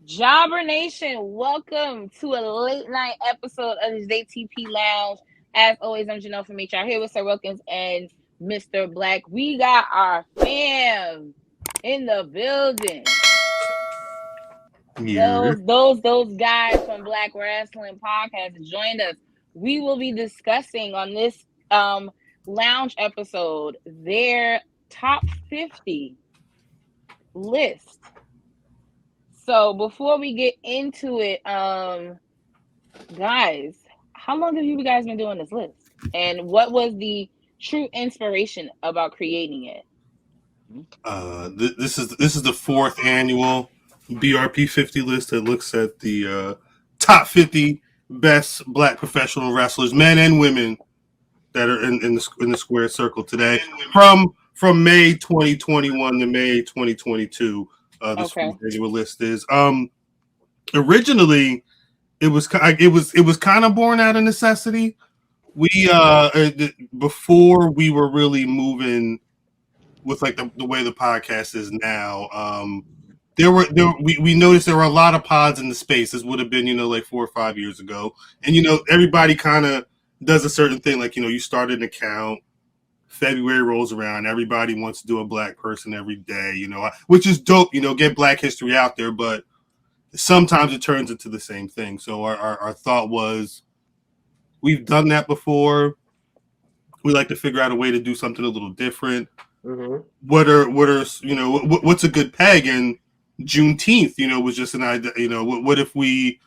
Jobber Nation, welcome to a late night episode of the JTP Lounge. As always, I'm Janelle from HR here with Sir Wilkins and Mr. Black. We got our fam in the building. Yeah. Those guys from Blackrasslin podcast joined us. We will be discussing on this lounge episode their top 50 list. So before we get into it, guys, how long have you guys been doing this list? And what was the true inspiration about creating it? This is the fourth annual BRP 50 list that looks at the top 50 best Black professional wrestlers, men and women, that are in the square circle today from May 2021 to May 2022. This Okay. annual list is originally it was kind of born out of necessity. We before we were really moving with like the way the podcast is now. We noticed there were a lot of pods in the space. This would have been, like 4 or 5 years ago. And, everybody kind of does a certain thing. Like, you start an account, February rolls around, everybody wants to do a Black person every day, which is dope, get Black history out there. But sometimes it turns into the same thing. So our thought was, we've done that before. We like to figure out a way to do something a little different. Mm-hmm. What's a good peg? And Juneteenth, was just an idea. What if we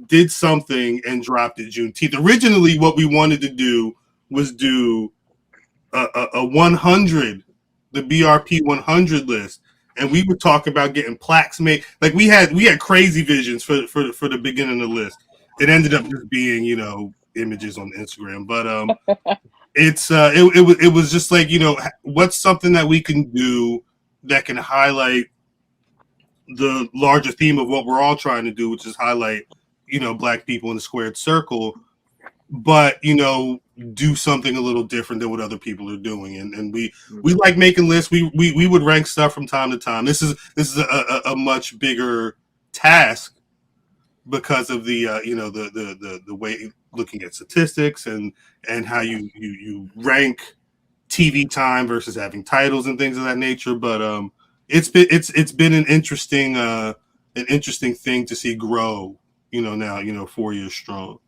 did something and dropped it Juneteenth? Originally, what we wanted to do was do a 100, the BRP 100 list, and we would talk about getting plaques made. Like we had crazy visions for the beginning of the list. It ended up just being images on Instagram, but it was just like, what's something that we can do that can highlight the larger theme of what we're all trying to do, which is highlight, Black people in the squared circle, but, do something a little different than what other people are doing. And we like making lists. We would rank stuff from time to time. This is a much bigger task because of the the way looking at statistics and how you rank TV time versus having titles and things of that nature. But it's been an interesting thing to see grow. Now 4 years strong.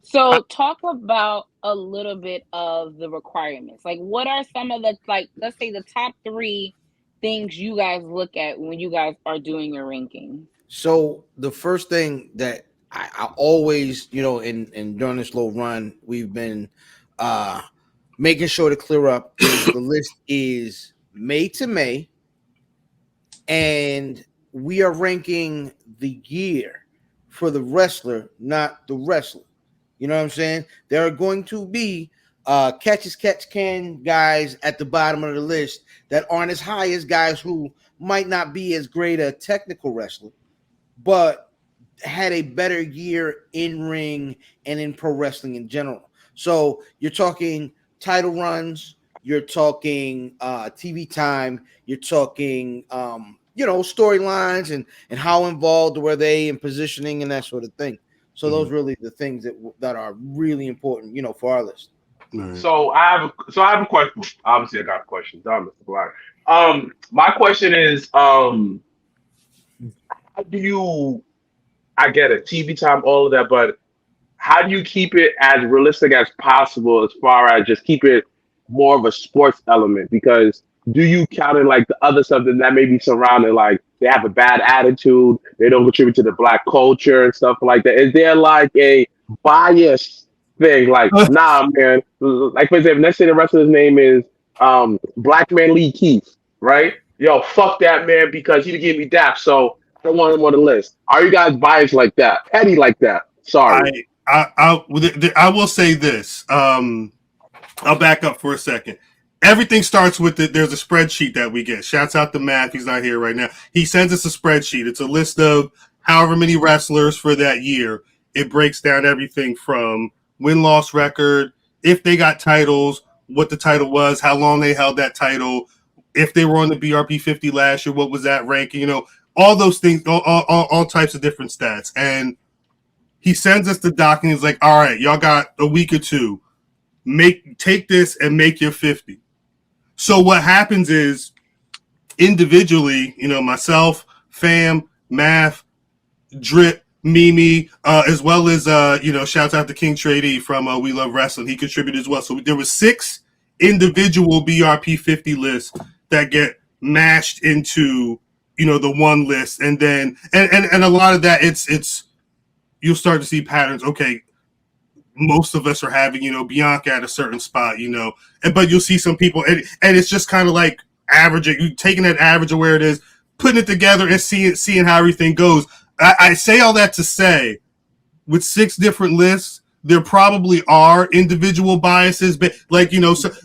So talk about a little bit of the requirements. Like, what are some of the, like, let's say the top 3 things you guys look at when you guys are doing your ranking? So the first thing that I always, in during this little run, we've been making sure to clear up is the list is May to May, and we are ranking the year for the wrestler, not the wrestler. You know what I'm saying? There are going to be catch can guys at the bottom of the list that aren't as high as guys who might not be as great a technical wrestler, but had a better year in ring and in pro wrestling in general. So you're talking title runs, you're talking TV time, you're talking storylines and how involved were they in positioning and that sort of thing. So those really the things that are really important, for our list. Right. So I have a question. Obviously, I got a question. Done, Mr. Black. My question is, how do you? I get it, TV time, all of that, but how do you keep it as realistic as possible, as far as just keep it more of a sports element? Because do you count in like the other stuff that may be surrounding, like they have a bad attitude, they don't contribute to the Black culture and stuff like that? Is there like a bias thing? Like, nah, man. Like, for example, let's say the wrestler's name is Black Man Lee Keith, right? Yo, fuck that man because he didn't give me dap, so I don't want him on the list. Are you guys biased like that? Petty like that? Sorry. I will say this. I'll back up for a second. Everything starts with there's a spreadsheet that we get. Shouts out to Matt. He's not here right now. He sends us a spreadsheet. It's a list of however many wrestlers for that year. It breaks down everything from win-loss record, if they got titles, what the title was, how long they held that title, if they were on the BRP 50 last year, what was that ranking, all those things, all types of different stats. And he sends us the doc and he's like, all right, y'all got a week or two. Take this and make your 50. So what happens is individually, myself, Fam, Math, Drip, Mimi, as well as shouts out to King Trady from We Love Wrestling. He contributed as well. So there were 6 individual BRP 50 lists that get mashed into the one list, and then and a lot of that it's you'll start to see patterns. Okay, most of us are having Bianca at a certain spot, but you'll see some people, and it's just kind of like averaging, you taking that average of where it is, putting it together, and seeing how everything goes. I say all that to say, with 6 different lists, there probably are individual biases, but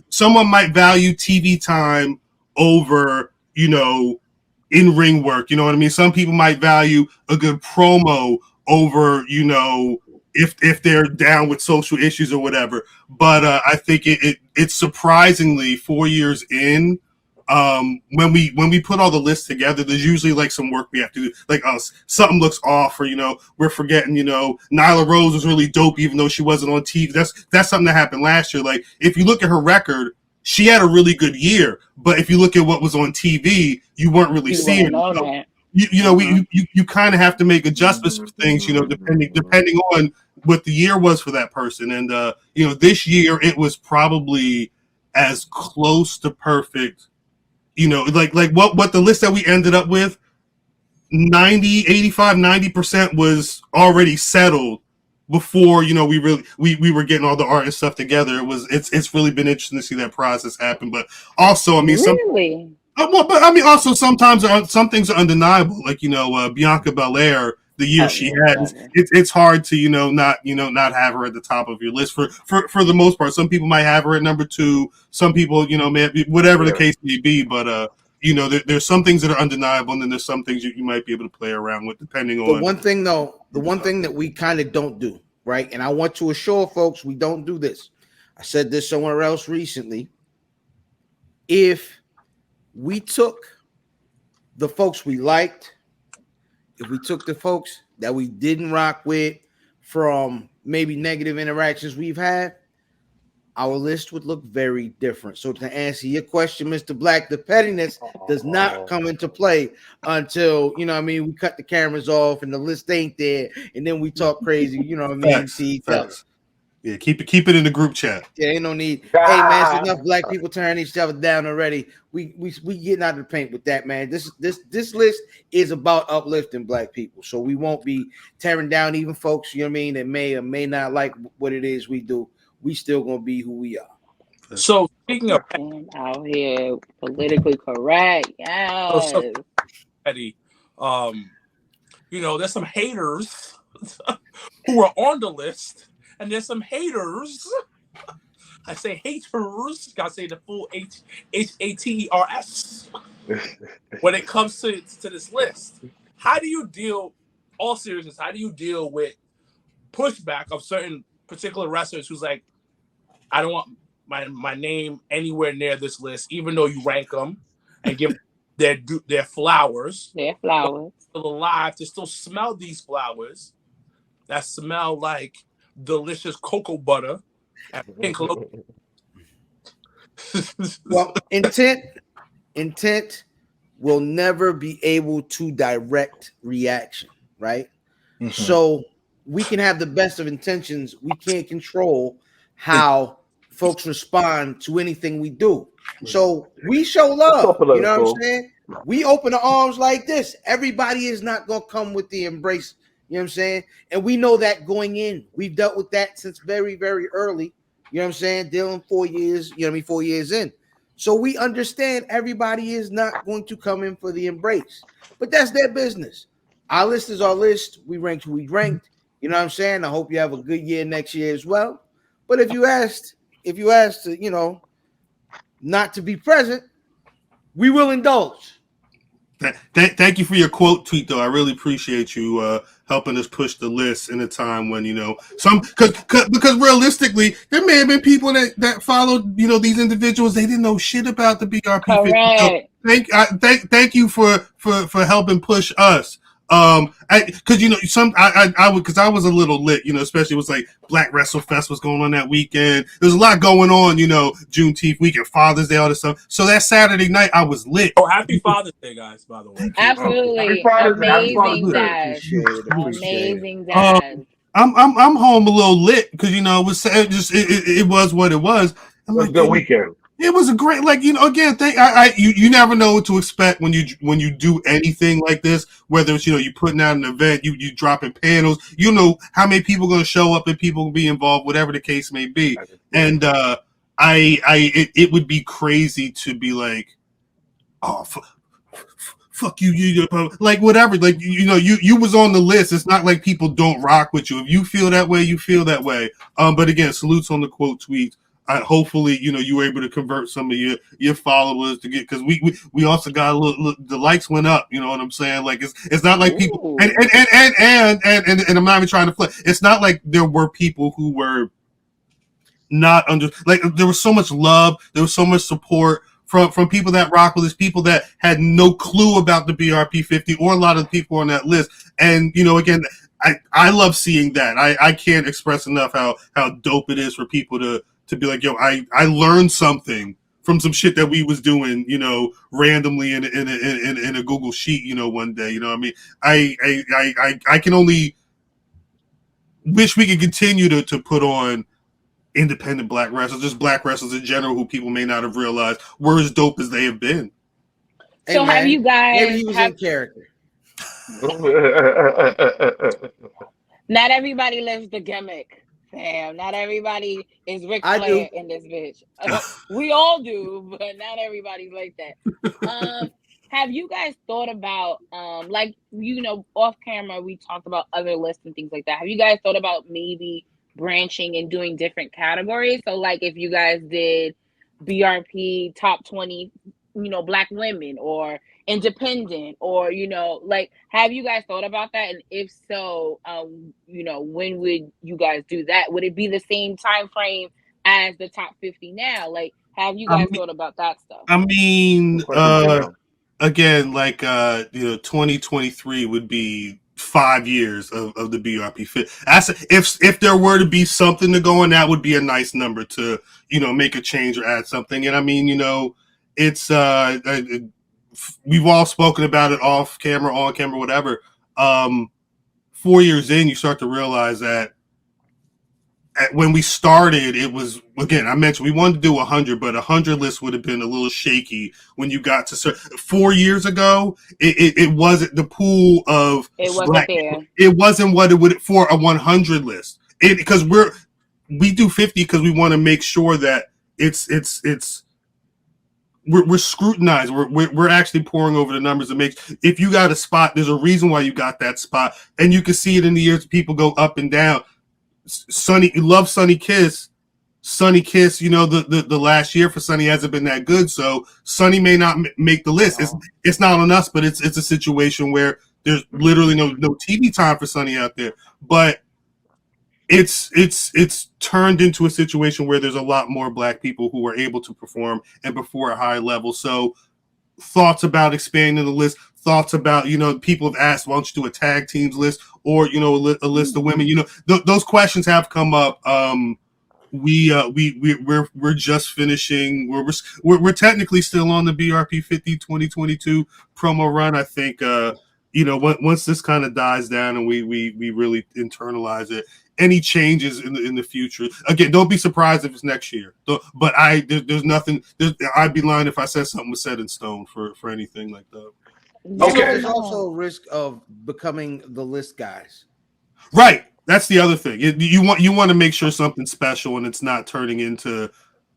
someone might value TV time over in-ring work. You know what I mean? Some people might value a good promo over if they're down with social issues or whatever. But I think it's surprisingly 4 years in. When we put all the lists together, there's usually like some work we have to do, like something looks off, or we're forgetting, Nyla Rose was really dope even though she wasn't on TV. That's something that happened last year. Like if you look at her record, she had a really good year, but if you look at what was on TV, you weren't really seeing it. You kind of have to make adjustments for things, depending on what the year was for that person. And this year it was probably as close to perfect. Like what the list that we ended up with, 90% was already settled before, we were getting all the art and stuff together. It's really been interesting to see that process happen. But also, I mean, also sometimes some things are undeniable. Like, Bianca Belair, the year she had, it's hard to, not have her at the top of your list for the most part. Some people might have her at number 2. Some people, whatever the case may be. But, there's some things that are undeniable, and then there's some things you might be able to play around with depending on. The one thing that we kind of don't do, right? And I want to assure folks we don't do this. I said this somewhere else recently. If we took the folks we liked, if we took the folks that we didn't rock with from maybe negative interactions we've had, our list would look very different. So to answer your question, Mr. Black, the pettiness does not come into play until, we cut the cameras off and the list ain't there, and then we talk crazy, Facts. Yeah, keep it in the group chat. Yeah, ain't no need. Hey man, it's enough black people tearing each other down already. We getting out of the paint with that, man. This list is about uplifting black people, so we won't be tearing down even folks, that may or may not like what it is we do. We still gonna be who we are. So speaking of out here, politically correct, yes. Petty, there's some haters who are on the list. And there's some haters. I say haters. Gotta say the full HATERS when it comes to this list. How do you deal, all seriousness, how do you deal with pushback of certain particular wrestlers who's like, I don't want my name anywhere near this list, even though you rank them and give their flowers. Their flowers. Still alive to still smell these flowers that smell like delicious cocoa butter and pink. Well, intent will never be able to direct reaction, right? Mm-hmm. So we can have the best of intentions. We can't control how folks respond to anything we do. So we show love. You know what I'm saying? We open the arms like this. Everybody is not going to come with the embrace. You know what I'm saying? And we know that going in. We've dealt with that since very, very early. You know what I'm saying? Dealing 4 years, 4 years in. So we understand everybody is not going to come in for the embrace. But that's their business. Our list is our list. We ranked who we ranked. You know what I'm saying? I hope you have a good year next year as well. But if you asked to, not to be present, we will indulge. Thank you for your quote tweet, though. I really appreciate you helping us push the list in a time when because realistically, there may have been people that followed these individuals. They didn't know shit about the BRP 50. So Correct. thank you for helping push us. Because I would, because I was a little lit, especially it was like Black Wrestle Fest was going on that weekend. There's a lot going on, Juneteenth weekend, Father's Day, all this stuff. So that Saturday night, I was lit. Oh, happy Father's Day, guys! By the way, Absolutely. Happy Father's Day. Happy Amazing Father's Day. dad. Appreciate it. Amazing dad. I'm home a little lit because it was it was what it was. It was a good weekend. It was a great, again, you never know what to expect when you do anything like this, whether it's, you putting out an event, you dropping panels, how many people are going to show up and people will be involved, whatever the case may be. And, it would be crazy to be like, oh, fuck you, like whatever, like, you was on the list. It's not like people don't rock with you. If you feel that way, you feel that way. But again, salutes on the quote tweets. Hopefully, you were able to convert some of your followers to get, because we also got the likes went up. You know what I'm saying? Like it's not like people and I'm not even trying to flip. It's not like there were people who were not under, like, there was so much love, there was so much support from people that rock with us, people that had no clue about the BRP 50 or a lot of the people on that list. And again, I love seeing that. I can't express enough how dope it is for people to be like, yo, I learned something from some shit that we was doing, randomly in a Google sheet, one day. What I mean? I can only wish we could continue to put on independent black wrestlers, just black wrestlers in general, who people may not have realized were as dope as they have been. So have you guys? Maybe he was in character. Not everybody lives the gimmick. Damn, not everybody is Ric Flair in this bitch. We all do, but not everybody's like that. Have you guys thought about, off camera, we talked about other lists and things like that. Have you guys thought about maybe branching and doing different categories? So, like, if you guys did BRP top 20, black women, or independent, or have you guys thought about that? And if so, when would you guys do that? Would it be the same time frame as the top 50 now? Like, have you guys thought about that stuff? I mean, again, 2023 would be 5 years of the BRP fit. If there were to be something to go on, that would be a nice number to make a change or add something. And I mean, it's we've all spoken about it off camera, on camera, whatever. 4 years in, you start to realize that when we started, it was, again, I mentioned we wanted to do 100, but 100 list would have been a little shaky when you got to 4 years ago. It wasn't the pool of it wasn't there. It wasn't what it would for a 100 list. Because we do 50 because we want to make sure that we're scrutinized. We're actually pouring over the numbers to make. If you got a spot, there's a reason why you got that spot, and you can see it in the years. People go up and down. Sonny Kiss. The last year for Sonny hasn't been that good, so Sonny may not make the list. It's not on us, but it's a situation where there's literally no TV time for Sonny out there. But it's turned into a situation where there's a lot more black people who are able to perform and perform at a high level. So thoughts about expanding the list, thoughts about, people have asked, why don't you do a tag teams list or, a list of women, those questions have come up. We're just finishing, we're technically still on the BRP 50 2022 promo run. I think, once this kind of dies down and we really internalize it, any changes in the future, again, don't be surprised if it's next year. But there's nothing. I'd be lying if I said something was set in stone for anything like that. Okay. There's also a risk of becoming the list guys. Right. That's the other thing. You want to make sure something's special and it's not turning into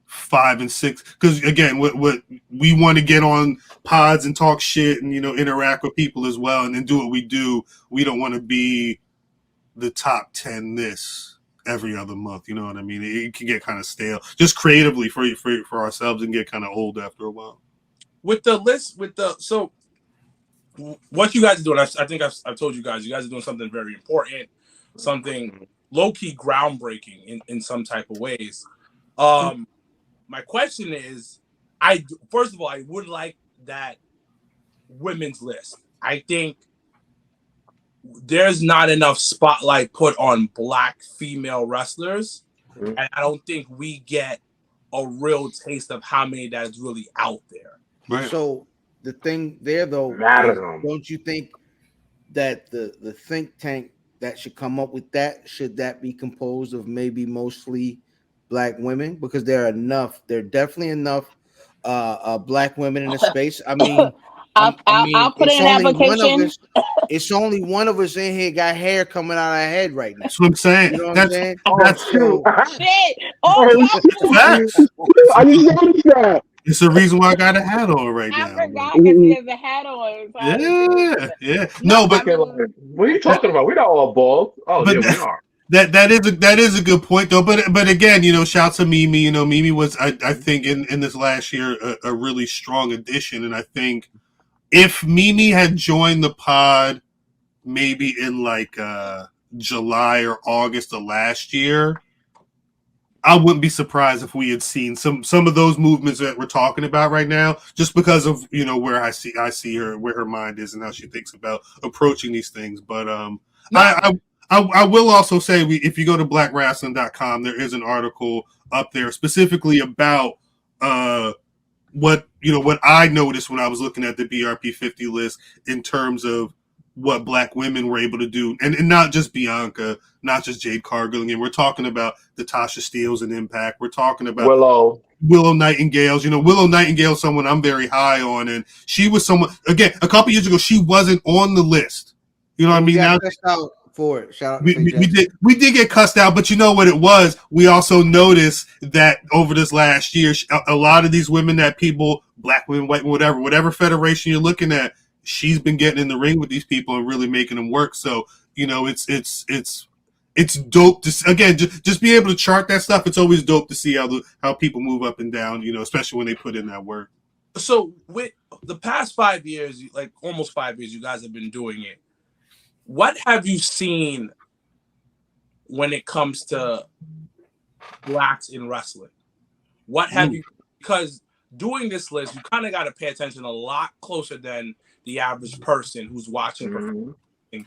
5 and 6. Because again, what we want to get on pods and talk shit and interact with people as well and then do what we do. We don't want to be the top 10 this every other month. You know what I mean? It can get kind of stale just creatively for ourselves and get kind of old after a while. With the list, what you guys are doing, I think I've told you guys are doing something very important, something low-key groundbreaking in some type of ways. My question is, first of all, I would like that women's list. I think there's not enough spotlight put on Black female wrestlers, and I don't think we get a real taste of how many that's really out there. Right. So the thing there, though, don't you think that the think tank that should come up with that, should that be composed of maybe mostly Black women? Because there are definitely enough Black women in the space. I mean, I'll put in an application. It's only one of us in here got hair coming out of our head right now. That's what I'm saying. You know what I'm saying? That's true. Shit. Oh, facts. I just noticed that. It's the reason why I got a hat on right now. I forgot because he has a hat on. Yeah. No, but what are you talking about? We're not all bald. Oh, yeah, we are. That is a good point though. But again, shout to Mimi. Mimi was I think in this last year a really strong addition, and I think if Mimi had joined the pod maybe in like July or August of last year, I wouldn't be surprised if we had seen some of those movements that we're talking about right now, just because of where I see her, where her mind is, and how she thinks about approaching these things. But I will also say, if you go to blackrasslin.com, there is an article up there specifically about what I noticed when I was looking at the BRP 50 list in terms of what Black women were able to do, and not just Bianca, not just Jade Cargill. Again, we're talking about the Tasha Steeles and Impact. We're talking about Willow Nightingale's. Willow Nightingale is someone I'm very high on, and she was someone, again, a couple years ago, she wasn't on the list. You know what I mean? Now, for it. Shout out we did get cussed out, but you know what it was? We also noticed that over this last year, a lot of these women that people, Black women, white, whatever federation you're looking at, she's been getting in the ring with these people and really making them work. So, it's dope to, again, just be able to chart that stuff. It's always dope to see how people move up and down, especially when they put in that work. So with the past 5 years, like almost 5 years, you guys have been doing it. What have you seen when it comes to Blacks in wrestling? What have you, because doing this list, you kind of got to pay attention a lot closer than the average person who's watching in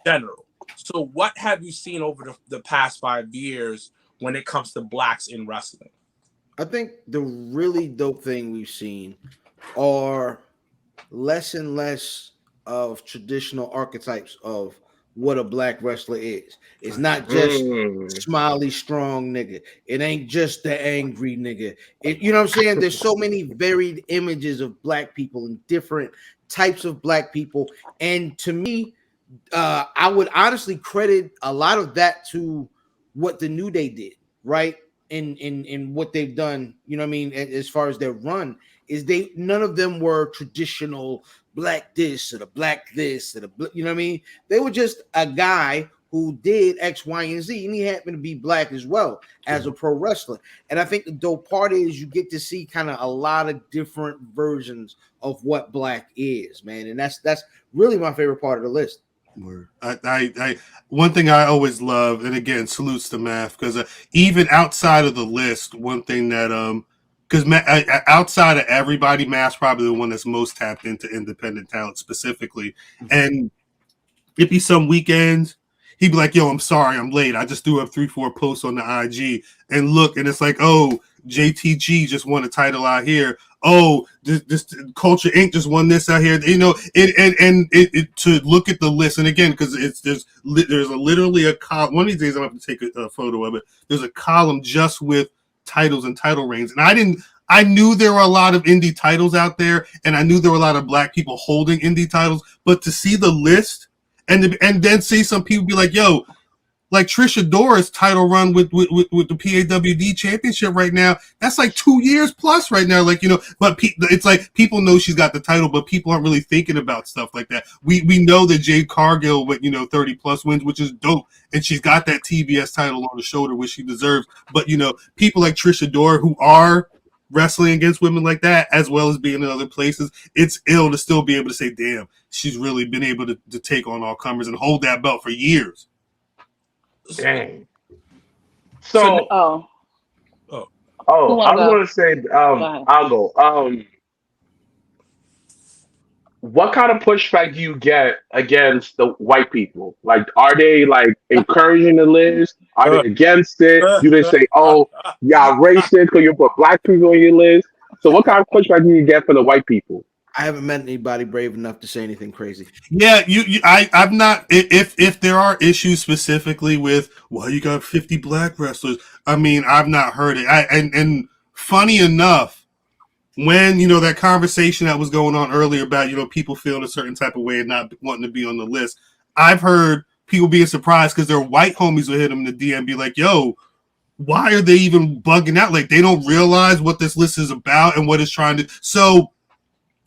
general. So what have you seen over the past 5 years when it comes to Blacks in wrestling? I think the really dope thing we've seen are less and less of traditional archetypes of what a Black wrestler is. It's not just smiley, strong nigga. It ain't just the angry nigga. You know what I'm saying? There's so many varied images of Black people and different types of Black people. And to me, I would honestly credit a lot of that to what the New Day did, right? In what they've done, you know what I mean, as far as their run, is none of them were traditional Black this or the Black this or the, you know what I mean? They were just a guy who did X, Y, and Z, and he happened to be Black as well as a pro wrestler. And I think the dope part is you get to see kind of a lot of different versions of what Black is, man. And that's really my favorite part of the list. I one thing I always love, and again, salutes to Math, because even outside of the list, one thing that because outside of everybody, Math's probably the one that's most tapped into independent talent specifically. And it'd be some weekends, he'd be like, "Yo, I'm sorry, I'm late. I just threw up 3-4 posts on the IG, and look, and it's like, oh, JTG just won a title out here. Oh, this Culture Inc. just won this out here. It to look at the list, and again, because there's literally a column. One of these days, I'm gonna have to take a photo of it. There's a column just with titles and title reigns, and I knew there were a lot of indie titles out there, and I knew there were a lot of Black people holding indie titles, but to see the list and then see some people be like, yo, like Trish Adora's title run with the PAWD championship right now, that's like 2 years plus right now. Like, but it's like people know she's got the title, but people aren't really thinking about stuff like that. We know that Jade Cargill with 30 plus wins, which is dope, and she's got that TBS title on the shoulder, which she deserves. But people like Trish Adora, who are wrestling against women like that, as well as being in other places, it's ill to still be able to say, damn, she's really been able to take on all comers and hold that belt for years. Dang. So, Oh, oh, who I wanna was go? going to say, Go ahead. I'll go. What kind of pushback do you get against the white people? Like, are they like encouraging the list? Are they against it? Do they say, "Oh, y'all racist because you put black people on your list"? So, what kind of pushback do you get from the white people? I haven't met anybody brave enough to say anything crazy. Yeah, I've not. If there are issues specifically with, well, you got 50 black wrestlers. I mean, I've not heard it. And funny enough, when that conversation that was going on earlier about people feeling a certain type of way and not wanting to be on the list, I've heard people being surprised because their white homies will hit them in the DM and be like, "Yo, why are they even bugging out? Like they don't realize what this list is about and what it's trying to." So.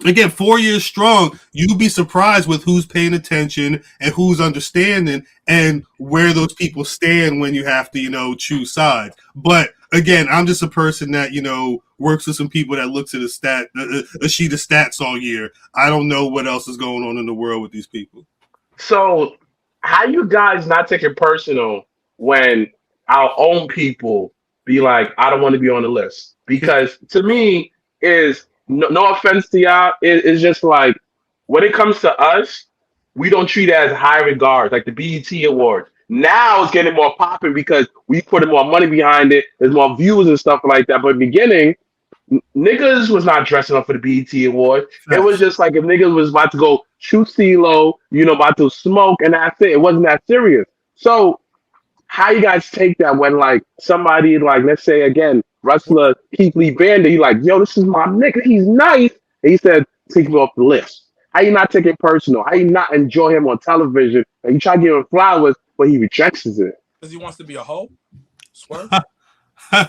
Again, 4 years strong, you'd be surprised with who's paying attention and who's understanding and where those people stand when you have to, choose sides. But again, I'm just a person that, works with some people that looks at a sheet of stats all year. I don't know what else is going on in the world with these people. So, how you guys not take it personal when our own people be like, "I don't want to be on the list"? Because to me, is no offense to y'all, it's just like when it comes to us, we don't treat it as high regards, like the BET Awards. Now it's getting more popping because we put more money behind it. There's more views and stuff like that. But in the beginning, niggas was not dressing up for the BET Award. It was just like if niggas was about to go shoot CeeLo, about to smoke, and that's it. It wasn't that serious. So how you guys take that when like somebody like let's say again wrestler Keith Lee Vander, he like, yo, this is my nigga, he's nice. And he said, take me off the list. How you not take it personal? How you not enjoy him on television? And you try to give him flowers, but he rejects it. because he wants to be a hoe. Swerve. I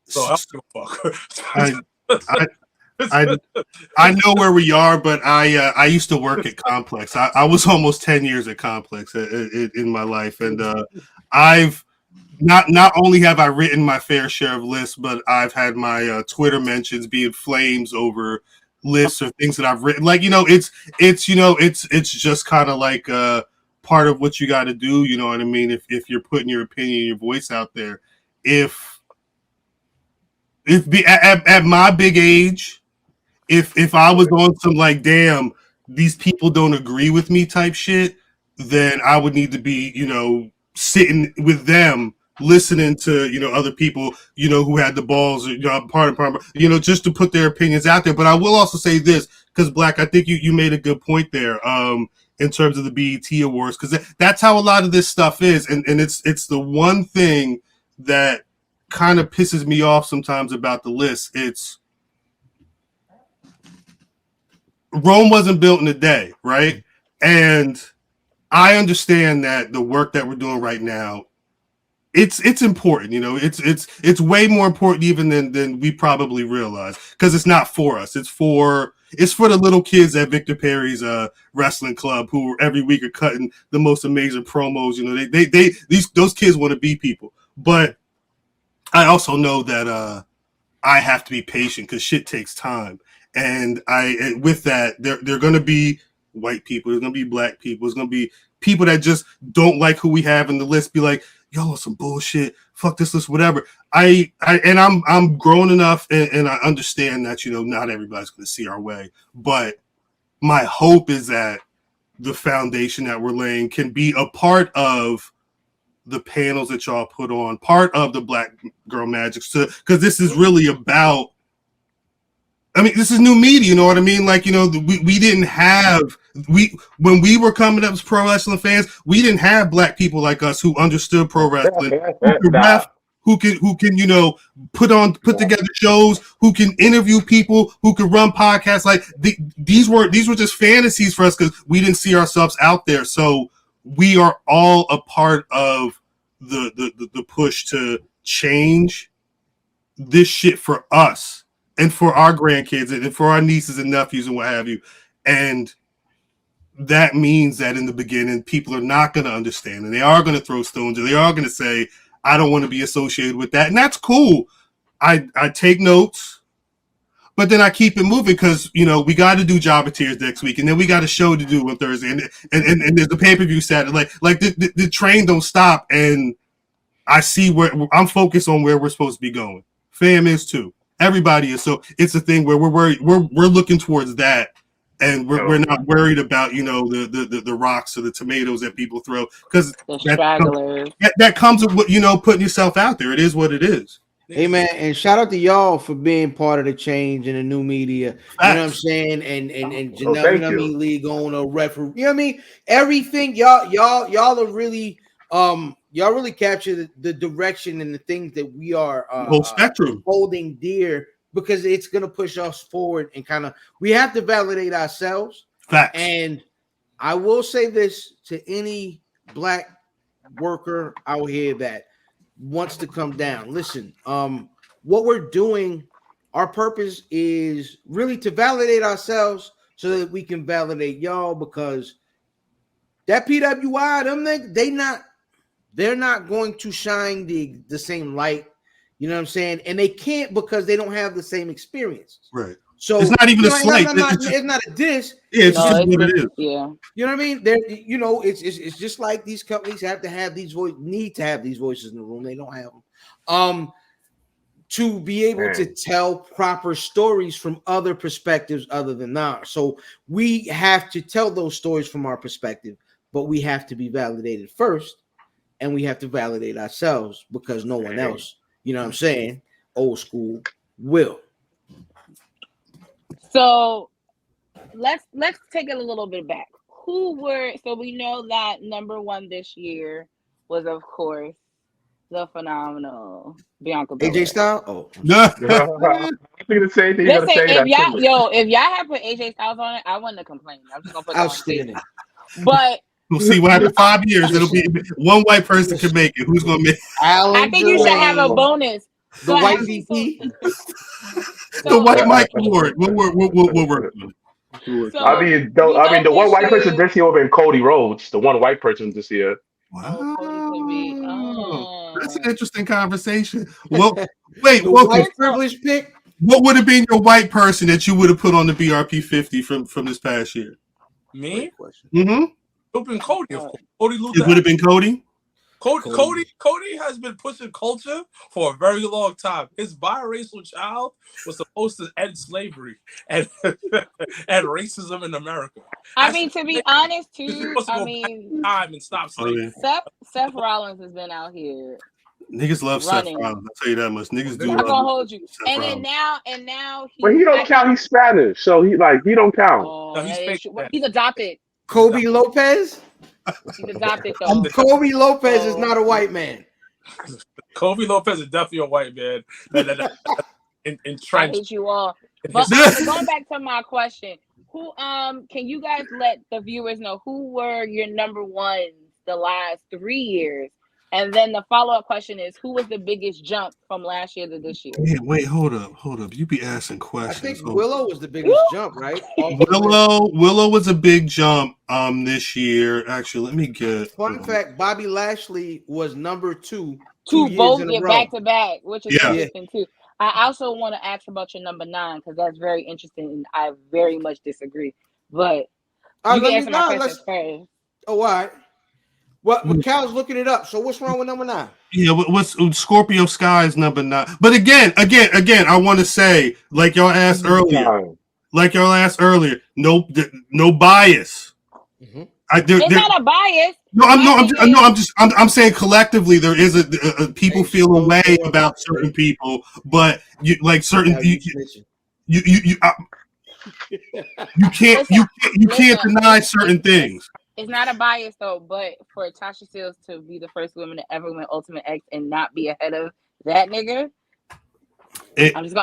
So I don't give a I, fuck. I know where we are, but I used to work at Complex. I was almost 10 years at Complex in my life, and I've not only have I written my fair share of lists, but I've had my Twitter mentions being flames over lists or things that I've written. Like it's just kind of like part of what you got to do. You know what I mean? If you're putting your opinion, your voice out there, if at my big age. If I was on some like, damn, these people don't agree with me type shit, then I would need to be, sitting with them, listening to, other people, who had the balls, just to put their opinions out there. But I will also say this, because Black, I think you made a good point there, in terms of the BET Awards, because that's how a lot of this stuff is. And it's the one thing that kind of pisses me off sometimes about the list. It's, Rome wasn't built in a day, right? And I understand that the work that we're doing right now, it's important, it's way more important even than we probably realize, because it's not for us. It's for the little kids at Victor Perry's wrestling club who every week are cutting the most amazing promos. Those kids want to be people. But I also know that I have to be patient because shit takes time. And with that, there are going to be white people, there's going to be black people, there's going to be people that just don't like who we have in the list. Be like, yo, some bullshit, fuck this list, whatever. I'm grown enough and I understand that not everybody's going to see our way. But my hope is that the foundation that we're laying can be a part of the panels that y'all put on, part of the Black Girl Magic, because this is really about. I mean, this is new media, you know what I mean? Like, we didn't have when we were coming up as pro wrestling fans, we didn't have black people like us who understood pro wrestling, who can put together shows, who can interview people, who can run podcasts. Like these were just fantasies for us because we didn't see ourselves out there. So we are all a part of the push to change this shit for us. And for our grandkids and for our nieces and nephews and what have you. And that means that in the beginning, people are not going to understand and they are going to throw stones and they are going to say, I don't want to be associated with that. And that's cool. I take notes, but then I keep it moving because, you know, we got to do Jobbertears next week, and then we got a show to do on Thursday, and there's the pay-per-view Saturday. Like the train don't stop, and I see where I'm focused on where we're supposed to be going. Fam is too. Everybody is. So it's a thing where we're worried. We're looking towards that, and we're not worried about, you know, the rocks or the tomatoes that people throw, because that comes with, you know, putting yourself out there. It is what it is. Hey man, and shout out to y'all for being part of the change in the new media. You know what I'm saying? And Janelle, you know what I mean, league on a referee. You know what I mean? Everything y'all are really y'all really capture the direction and the things that we are whole spectrum holding dear, because it's gonna push us forward, and kind of we have to validate ourselves. Facts. And I will say this to any black worker out here that wants to come down. Listen, what we're doing, our purpose is really to validate ourselves so that we can validate y'all, because that PWI, them they're not going to shine the same light. You know what I'm saying? And they can't, because they don't have the same experiences. Right. So it's not even a slight. It's not a diss. Yeah, it's just what it is. Yeah. You know what I mean? There, you know, it's just like these companies have to have these need to have these voices in the room. They don't have them. To be able to tell proper stories from other perspectives other than ours. So we have to tell those stories from our perspective, but we have to be validated first, and we have to validate ourselves, because no one else, you know what I'm saying, old school, will. So let's take it a little bit back. So we know that number one this year was, of course, the phenomenal Bianca Belair. AJ Styles? Oh. I think the same thing. Listen, if y'all had put AJ Styles on it, I wouldn't have complained. I'm just gonna put outstanding. But we'll see what happens in 5 years. It'll be one white person can make it. Who's gonna make it? I think you should have a bonus. The white VP. The white Mike Ward. We'll work on it. So, I mean, the one white person this year would have been Cody Rhodes. The one white person this year. Wow. Oh. That's an interesting conversation. Well, wait, white privilege pick. What would have been your white person that you would have put on the BRP 50 from this past year? Me? Mm-hmm. It would have been Cody, of course. Cody Luther. It would have been Cody? Cody has been pushing culture for a very long time. His biracial child was supposed to end slavery and racism in America. I mean, to be honest, too, time and stop slavery. Seth Rollins has been out here. Niggas love running. Seth Rollins. I'll tell you that much. Niggas do. I'm not gonna hold you. And then now. But he don't count. He's Spanish, so he don't count. Oh, no, he's adopted. Kobe Lopez. He's adopted though. Kobe Lopez is not a white man. Kobe Lopez is definitely a white man. I hate you all. But going back to my question, who can you guys let the viewers know who were your number ones the last 3 years? And then the follow-up question is, who was the biggest jump from last year to this year? Wait, hold up. You be asking questions. I think Willow was the biggest jump, right? Willow was a big jump this year. Actually, let me get fun fact. Bobby Lashley was number 2. Two both get back to back, which is interesting too. I also want to ask about your number 9 because that's very interesting, and I very much disagree. But you can answer my question first. Oh, all right. Well, Khal's looking it up. So what's wrong with number 9? Yeah, what's Scorpio Sky's number 9? But again, I want to say, like y'all asked earlier, no bias. Mm-hmm. It's not a bias. I'm saying collectively there is a people feel a way about certain people, but you can't deny certain things. It's not a bias though, but for Tasha Steelz to be the first woman to ever win Ultimate X and not be ahead of that nigga, I'm just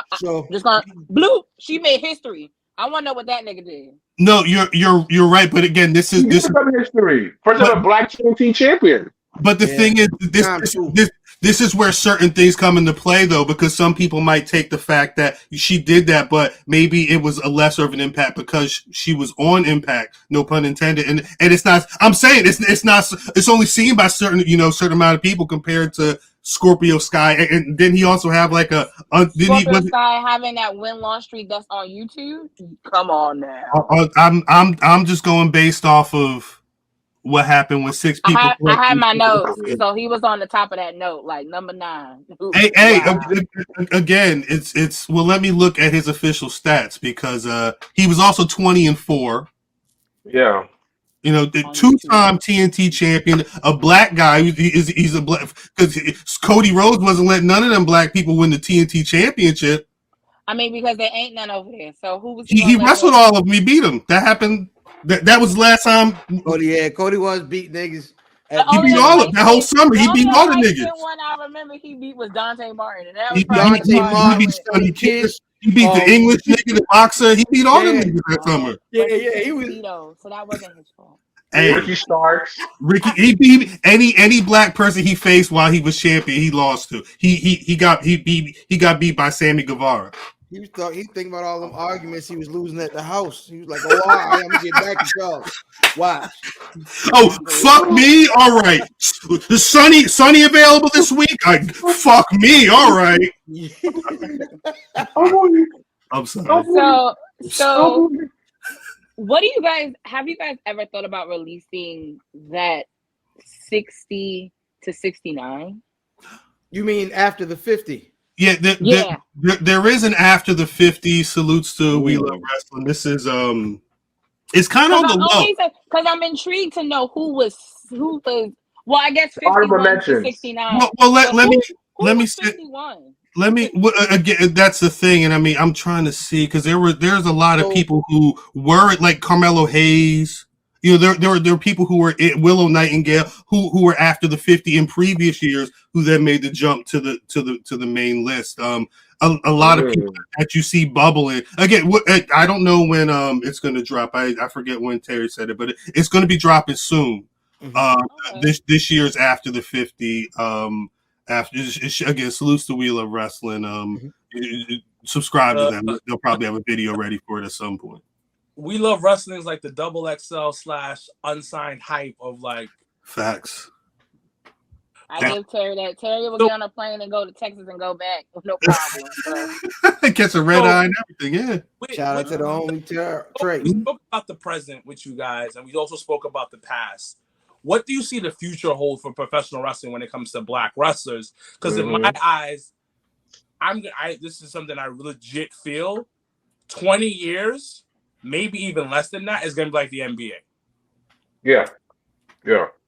gonna Blue. She made history. I want to know what that nigga did. No, you're right, but again, this is history. First ever Black TNT champion. But the thing is, this is where certain things come into play, though, because some people might take the fact that she did that, but maybe it was a lesser of an impact because she was on Impact, no pun intended. And it's not. I'm saying it's not. It's only seen by certain amount of people compared to Scorpio Sky, and then he also have like a Scorpio Sky having that win-loss streak that's on YouTube. Come on now. I'm just going based off of what happened when 6 people. I had my notes, so he was on the top of that note, like number 9. Hey, Wow. again, it's well. Let me look at his official stats because he was also 20-4. Yeah. You know, the 2-time TNT champion, a black guy. He's a black because Cody Rhodes wasn't letting none of them black people win the TNT championship. I mean, because there ain't none over there. So who was he wrestled all of them? He beat him. That happened. That was the last time. Cody was beat niggas. He beat all of that whole summer. He beat all the niggas. The one I remember he beat was Dante Martin, and that was He beat the English nigga, the boxer. He beat all them niggas that summer. Yeah, he was. So that wasn't his fault. Hey, Ricky Starks. He beat any black person he faced while he was champion. He lost to. He got beat by Sammy Guevara. He thinking about all them arguments he was losing at the house. He was like, "Oh, all right, I'm gonna get back to y'all." Watch. Oh, fuck me. All right. Is Sonny available this week? Fuck me. All right. I'm sorry. So what do you guys have you guys ever thought about releasing that 60 to 69? You mean after the 50? Yeah, there is an after the 50 salutes to We Love Wrestling. This is it's kind of on the low. Because I'm intrigued to know who was well, I guess 51 to 69. Well, let me see. 51? Again, that's the thing, and I mean, I'm trying to see because there's a lot of people who were like Carmelo Hayes. You know, there were people who were Willow Nightingale who were after the 50 in previous years who then made the jump to the main list. A lot of people that you see bubbling again. I don't know when it's going to drop. I forget when Terry said it, but it's going to be dropping soon. This year's after the 50. Again, salutes to We Love Wrestling. Subscribe to them. They'll probably have a video ready for it at some point. We Love Wrestling is like the XXL / unsigned hype of like facts. I give Terry that. Terry will get on a plane and go to Texas and go back with no problem. Catch a red eye and everything, yeah. Shout out to the homie Trey. We spoke about the present with you guys, and we also spoke about the past. What do you see the future hold for professional wrestling when it comes to black wrestlers? Because in my eyes, this is something I legit feel 20 years, maybe even less than that, is going to be like the NBA. Yeah.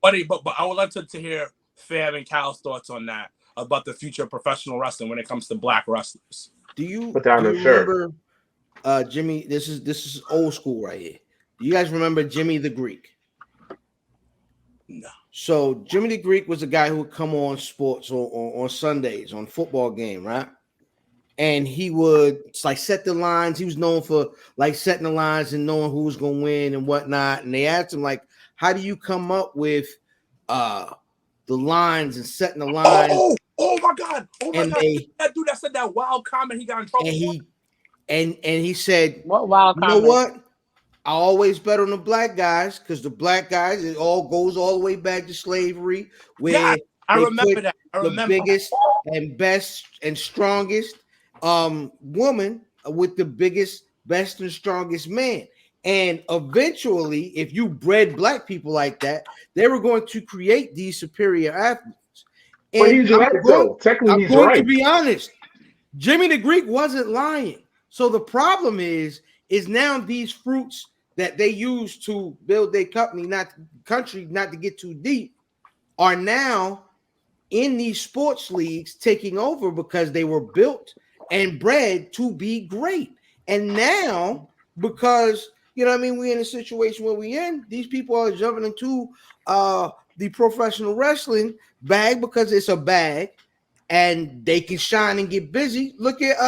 But I would love to hear Fab and Khal's thoughts on that, about the future of professional wrestling when it comes to black wrestlers. Do you remember Jimmy? This is old school right here. Do you guys remember Jimmy the Greek? No. So Jimmy the Greek was a guy who would come on sports on Sundays on football game, right? And he would like set the lines. He was known for like setting the lines and knowing who was going to win and whatnot. And they asked him like, "How do you come up with the lines and setting the lines?" Oh my God! That dude that said that wild comment, he got in trouble. And he said, "What wild comment? You know what? I always bet on the black guys because the black guys, it all goes all the way back to slavery, where I remember that. The biggest and best and strongest woman with the biggest, best and strongest man. And eventually, if you bred black people like that, they were going to create these superior athletes. And but he's right, though. Technically, he's right. To be honest, Jimmy the Greek wasn't lying. So the problem is now these fruits that they use to build their country, not to get too deep, are now in these sports leagues taking over because they were built and bred to be great. And now, because you know what I mean, we're in a situation where we're in, these people are jumping into the professional wrestling bag because it's a bag and they can shine and get busy. Look at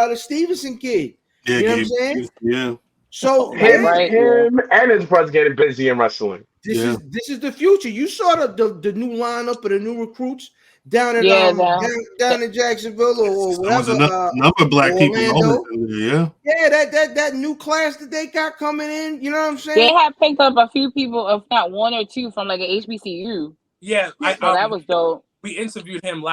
the Stevenson kid. Yeah, you know what I'm saying? Yeah. So him and his brother's getting busy in wrestling. This is the future. You saw the new lineup of the new recruits down in down in Jacksonville or whatever. Another black people. That new class that they got coming in. You know what I'm saying? They have picked up a few people, if not one or two, from like an HBCU. Yeah, that was dope. We interviewed him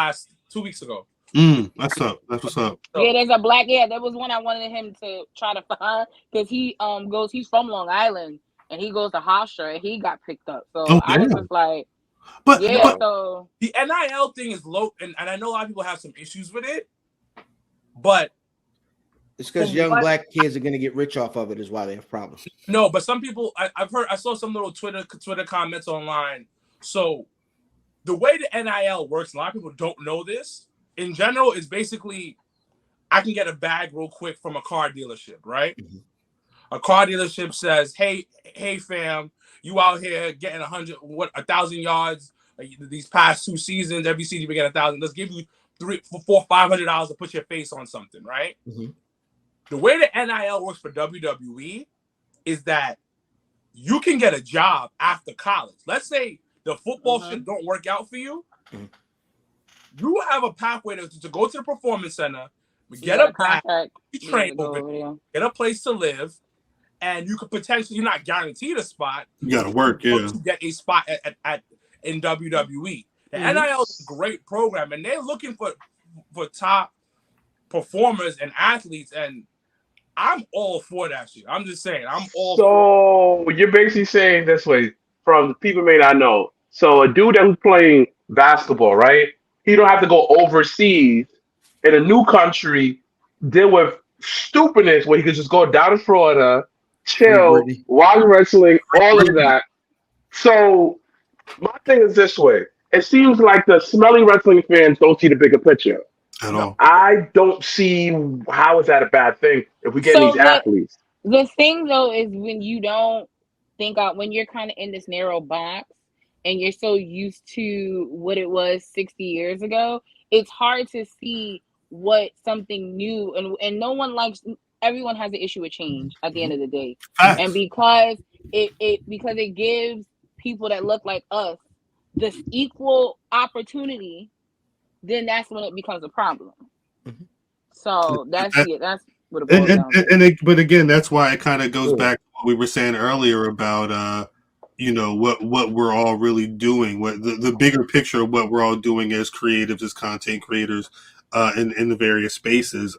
2 weeks ago. That's up. That's what's up. So, Yeah, there's a black. Yeah, there was one I wanted him to try to find because he goes. He's from Long Island and he goes to Hofstra and he got picked up. So Oh, I was damn. just like, But yeah. So the NIL thing is low, and I know a lot of people have some issues with it, but it's because young black kids are gonna get rich off of it. Is why they have problems. No, but some people I saw some little Twitter comments online. So the way the NIL works, a lot of people don't know this. In general, is basically I can get a bag real quick from a car dealership, right? Mhm. A car dealership says, "Hey, fam, you out here getting 1,000 yards these past 2 seasons. Every season you get 1,000. Let's give you $500 to put your face on something, right?" Mm-hmm. The way the NIL works for WWE is that you can get a job after college. Let's say the football shit don't work out for you. Mm-hmm. You have a pathway to go to the performance center, get a bag, be trained over, get a place to live, and you could potentially, you're not guaranteed a spot. You got to work, yeah. To get a spot in WWE. The NIL is a great program, and they're looking for top performers and athletes, and I'm all for that shit. I'm just saying, I'm all So you're basically saying this way, from people may not know. So a dude that was playing basketball, right? He don't have to go overseas in a new country, deal with stupidness where he could just go down to Florida, chill, watch wrestling, all of that. So my thing is this way. It seems like the smelly wrestling fans don't see the bigger picture. At all. I don't see how is that a bad thing if we get these athletes. The thing though is when you don't think out, when you're kind of in this narrow box and you're so used to what it was 60 years ago, it's hard to see what something new and no one likes. Everyone has an issue with change at the end of the day, and because it gives people that look like us this equal opportunity, then that's when it becomes a problem. Mm-hmm. So that's what it boils down to. But again, that's why it kind of goes back to what we were saying earlier about what we're all really doing, what the bigger picture of what we're all doing as creatives, as content creators, in the various spaces.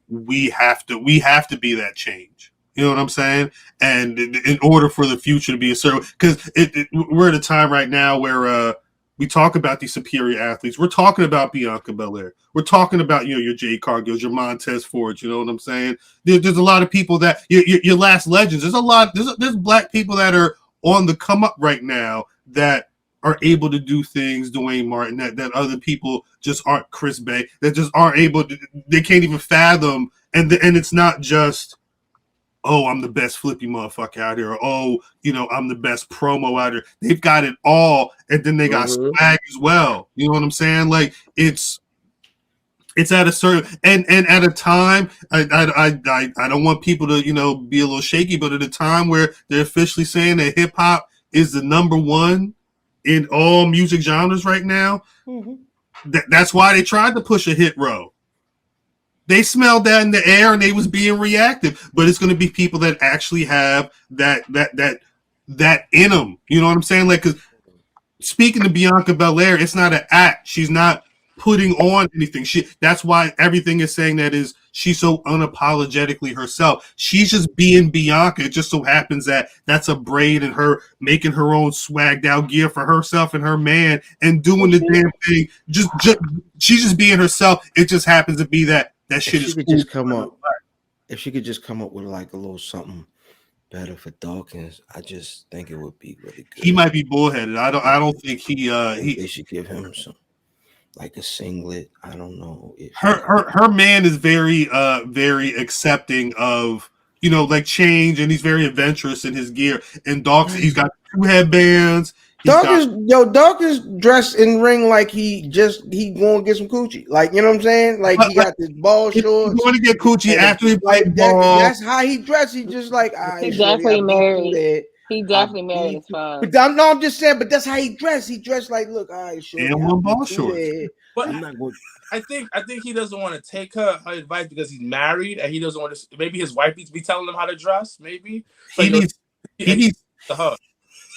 We have to be that change. You know what I'm saying? And in order for the future to be a certain, because we're at a time right now where we talk about these superior athletes. We're talking about Bianca Belair. We're talking about your Jade Cargills, your Montez Fords. You know what I'm saying? There's a lot of people that your last legends. There's black people that are on the come up right now that are able to do things, Dwayne Martin, that other people just aren't. Chris Bay, that just aren't able to. They can't even fathom. And it's not just, oh, I'm the best flippy motherfucker out here. Or, oh, I'm the best promo out here. They've got it all, and then they got swag as well. You know what I'm saying? Like it's at a certain and at a time. I don't want people to be a little shaky, but at a time where they're officially saying that hip hop is the number one in all music genres right now. That's why they tried to push a hit row. They smelled that in the air and they was being reactive, but it's going to be people that actually have that in them. You know what I'm saying? Like, because speaking to Bianca Belair, it's not an act. She's not putting on anything. That's why everything is saying that is she's so unapologetically herself. She's just being Bianca. It just so happens that that's a braid and her making her own swagged out gear for herself and her man and doing the damn thing. Just she's just being herself. It just happens to be that shit is cool. If she could just come up with like a little something better for Dawkins, I just think it would be really good. He might be bullheaded. I don't think they should give him some. Like a singlet, I don't know. Her man is very accepting of like change, and he's very adventurous in his gear. And Dawkins, he's got 2 headbands. Dawkins dressed in ring like he going to get some coochie. Like, you know what I'm saying? Like he got this ball shorts. He's going to get coochie after he played ball. That's how he dressed. He just like he's definitely married. He definitely married as fuck. But I'm just saying. But that's how he dressed. He dressed like, look, all right, sure. And one ball shorts. But I'm not going. I think he doesn't want to take her advice because he's married and he doesn't want to. Maybe his wife needs to be telling him how to dress. Maybe he needs to her.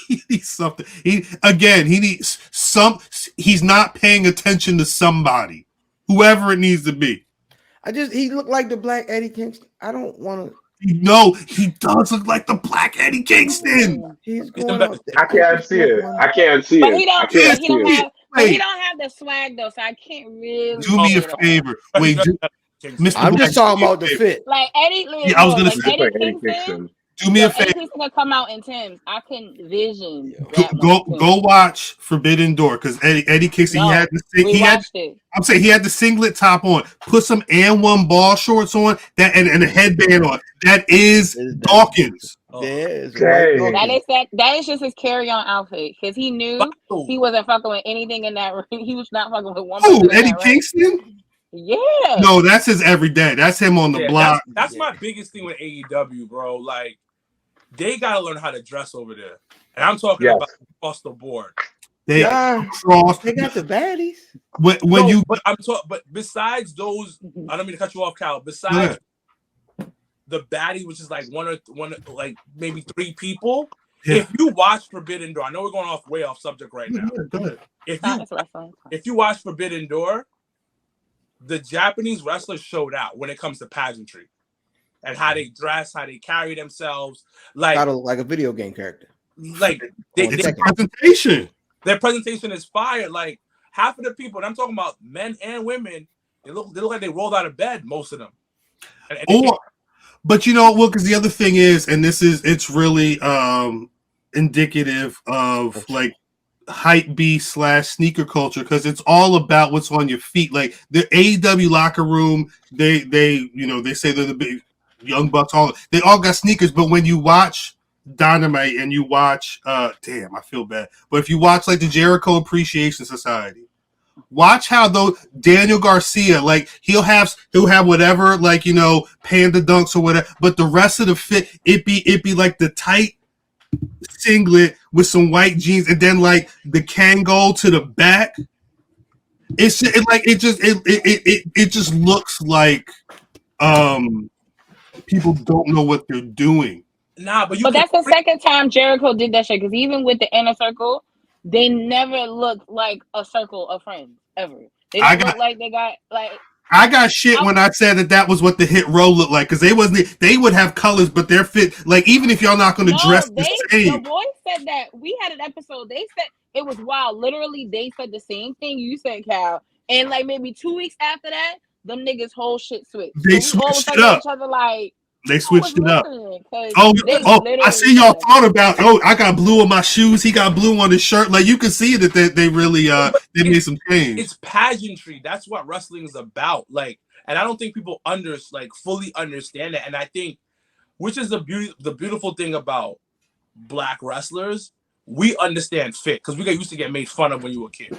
He needs something. He needs some. He's not paying attention to somebody, whoever it needs to be. He looked like the Black Eddie Kingston. I don't want to. No, he does look like the Black Eddie Kingston. He's going up there. I can't see it. I can't see But it. he don't. I can't He don't see it. have. But he don't have the swag though, so I can't really. Do me a favor. Wait, Mr. I'm just Black, talking about the fit. Like Eddie. Yeah, I was gonna like say Eddie Kingston. Do me a favor. Eddie Kingston come out in Tim's. I can vision. Go watch Forbidden Door because Eddie Kingston he had the singlet top on. Put some and1 ball shorts on that and a headband on. That is Dawkins. That is just his carry-on outfit because he knew he wasn't fucking with anything in that room. He was not fucking with one. Oh, Eddie Kingston. Yeah. No, that's his everyday. That's him on the block. That's my biggest thing with AEW, bro. Like, they gotta learn how to dress over there, and I'm talking about across the board. They got the baddies. But besides those, I don't mean to cut you off, Khal. Besides the baddie, which is like one, like maybe 3 people. Yeah. If you watch Forbidden Door, I know we're going way off subject right now. If you watch Forbidden Door, the Japanese wrestlers showed out when it comes to pageantry and how they dress, how they carry themselves, like a video game character. Like their presentation is fire. Like half of the people, and I'm talking about men and women, they look like they rolled out of bed. Most of them. But you know, because the other thing is, and it's really indicative of like hype beast / sneaker culture because it's all about what's on your feet. Like the AEW locker room, they say they're the big Young Bucks, they all got sneakers, but when you watch Dynamite and you watch damn, I feel bad. But if you watch like the Jericho Appreciation Society, watch how Daniel Garcia, like he'll have whatever, like, panda dunks or whatever, but the rest of the fit, it be like the tight singlet with some white jeans and then like the Kangol to the back. It just looks like people don't know what they're doing. Nah, but that's the second time Jericho did that shit because even with the Inner Circle, they never looked like a circle of friends ever. They look like they got like. I got shit when I said that was what the Hit Row looked like because they would have colors, but their fit, like even if y'all not going to dress the same. The boys said that we had an episode. They said it was wild. Literally, they said the same thing you said, Khal, and like maybe 2 weeks after that, them niggas whole shit switched. They switched it up. Each other like. They switched it up. I see y'all thought about. I got blue on my shoes. He got blue on his shirt. Like you can see that they really they made some change. It's pageantry. That's what wrestling is about. Like, and I don't think people fully understand that. And I think, which is the beautiful thing about Black wrestlers, we understand fit because we used to get made fun of when you were a kid.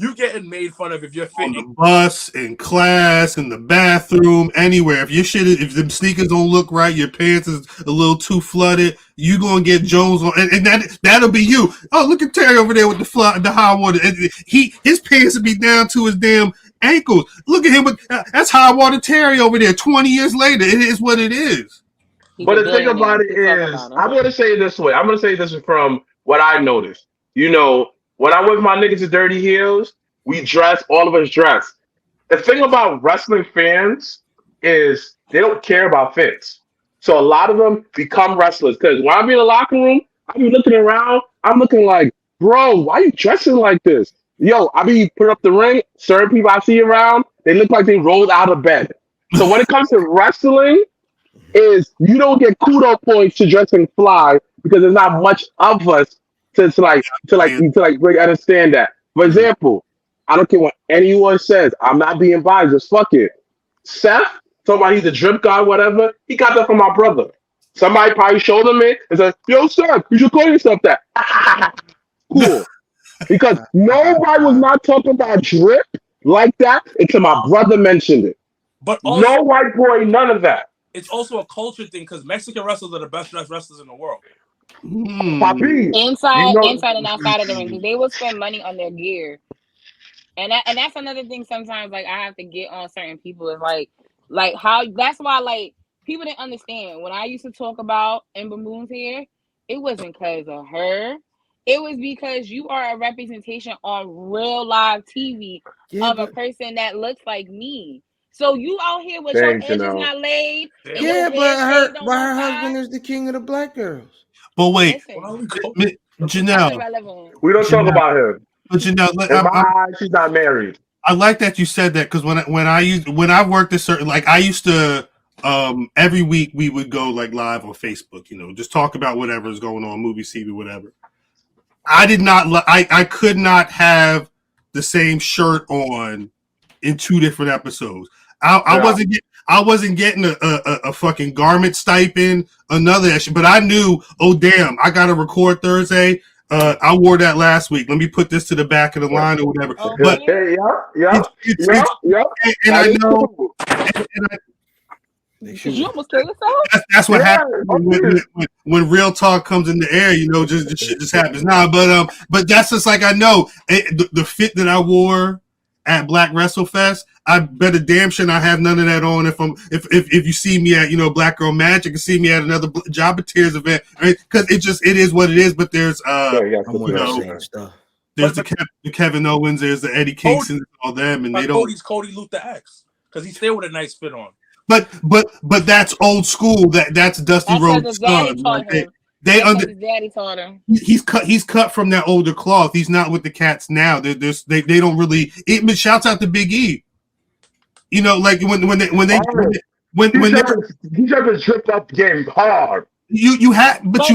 You getting made fun of if you're fit on the bus, in class, in the bathroom, anywhere. If the sneakers don't look right, your pants is a little too flooded, you gonna get Jones on, and that'll be you. Oh, look at Terry over there with the high water. His pants will be down to his damn ankles. Look at him that's high water Terry over there. 20 years later, it is what it is. But the thing about it is, I'm gonna say it this way. I'm gonna say this from what I noticed. When I'm with my niggas at Dirty Heels, we dress, all of us dress. The thing about wrestling fans is they don't care about fits. So a lot of them become wrestlers. Because when I be in the locker room, I be looking around, I'm looking like, bro, why you dressing like this? Yo, I be putting up the ring, certain people I see around, they look like they rolled out of bed. So when it comes to wrestling, is you don't get kudo points to dressing fly because there's not much of us to really understand that. For example, I don't care what anyone says. I'm not being biased. Just fuck it. Seth, talking about he's a drip guy, whatever. He got that from my brother. Somebody probably showed him it and said, "Yo, Seth, you should call yourself that." Cool. Because nobody was not talking about drip like that until my brother mentioned it. But also, no white boy, none of that. It's also a culture thing because Mexican wrestlers are the best dressed wrestlers in the world. Papi, inside and outside of the ring, because they will spend money on their gear, and that's another thing. Sometimes, like I have to get on certain people is like how that's why like people didn't understand when I used to talk about Ember Moon's hair. it wasn't because of her. It was because you are a representation on real live TV of a person that looks like me. So you out here with your Thanks, edges not laid and your yeah, head shaved on but one her side. husband is the king of the black girls. But wait, Listen, that's Janelle, irrelevant. We don't talk about him. but Janelle, In my eyes, she's not married. I like that you said that because when I worked at certain, like I used to every week we would go like live on Facebook, just talk about whatever is going on, movie, TV, whatever. I did not I could not have the same shirt on in two different episodes. I wasn't getting a fucking garment stipend, another shit, but I knew, oh damn, I gotta record Thursday. I wore that last week. Let me put this to the back of the line or whatever. Oh, But yeah. and I know, Did you almost kill yourself? that's what happens when real talk comes in the air. Just the shit just happens. Nah, but that's just like I know the fit that I wore at Black Wrestle Fest. I bet a damn sure I have none of that on if you see me at Black Girl Magic and see me at another Jobbertears event, right? Because it is what it is. But there's there's the Kevin Owens, there's the Eddie Kingston, all them, and they don't. Cody Luther X because he's still with a nice fit on. But that's old school. That's Dusty Rhodes' son. His daddy taught him. He's cut from that older cloth. He's not with the cats now. They don't really. But shouts out to Big E. Like when they he just tripped up the game hard. You have to. But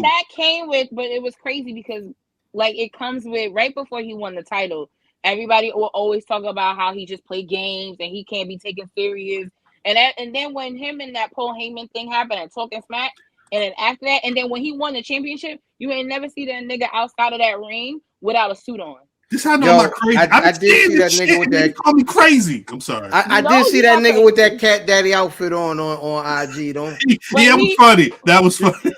that came with. But it was crazy because like it comes with right before he won the title. Everybody will always talk about how he just played games and he can't be taken serious. And then when him and that Paul Heyman thing happened and talking smack, and then after that, and then when he won the championship, you ain't never see that nigga outside of that ring without a suit on. This how I know I'm not crazy. I did see that nigga with that. Call me crazy. I'm sorry. I did see that nigga with that Cat Daddy outfit on IG. Don't. Yeah, it was funny. That was funny.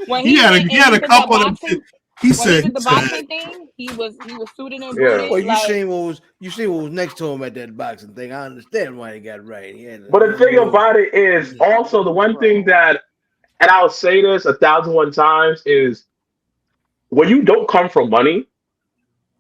When he had a couple of them. He said the boxing thing. He was suited and booted. Well, you seen what was next to him at that boxing thing. I understand why he got right. But the thing about it is also the one thing that, and I'll say this 1,001 times, is when you don't come from money,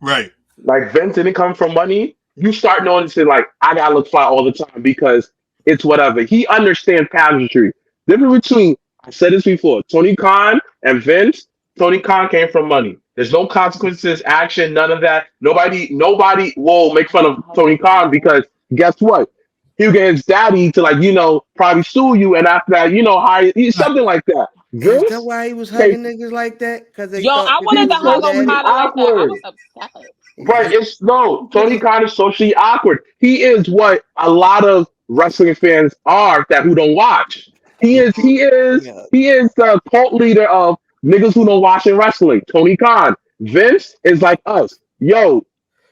right? Like Vince didn't come from money. You start noticing like I gotta look fly all the time because it's whatever. He understands pageantry. Difference between, I said this before, Tony Khan and Vince. Tony Khan came from money. There's no consequences, action, none of that. Nobody will make fun of Tony Khan because guess what? He'll get his daddy to probably sue you, and after that, hire something like that. Is that why he was hugging niggas like that? Because I wanted to hug him kind of like that. I was upset. Right, Tony Khan is socially awkward. He is what a lot of wrestling fans are who don't watch. He is the cult leader of niggas who don't watch in wrestling. Tony Khan. Vince is like us. Yo,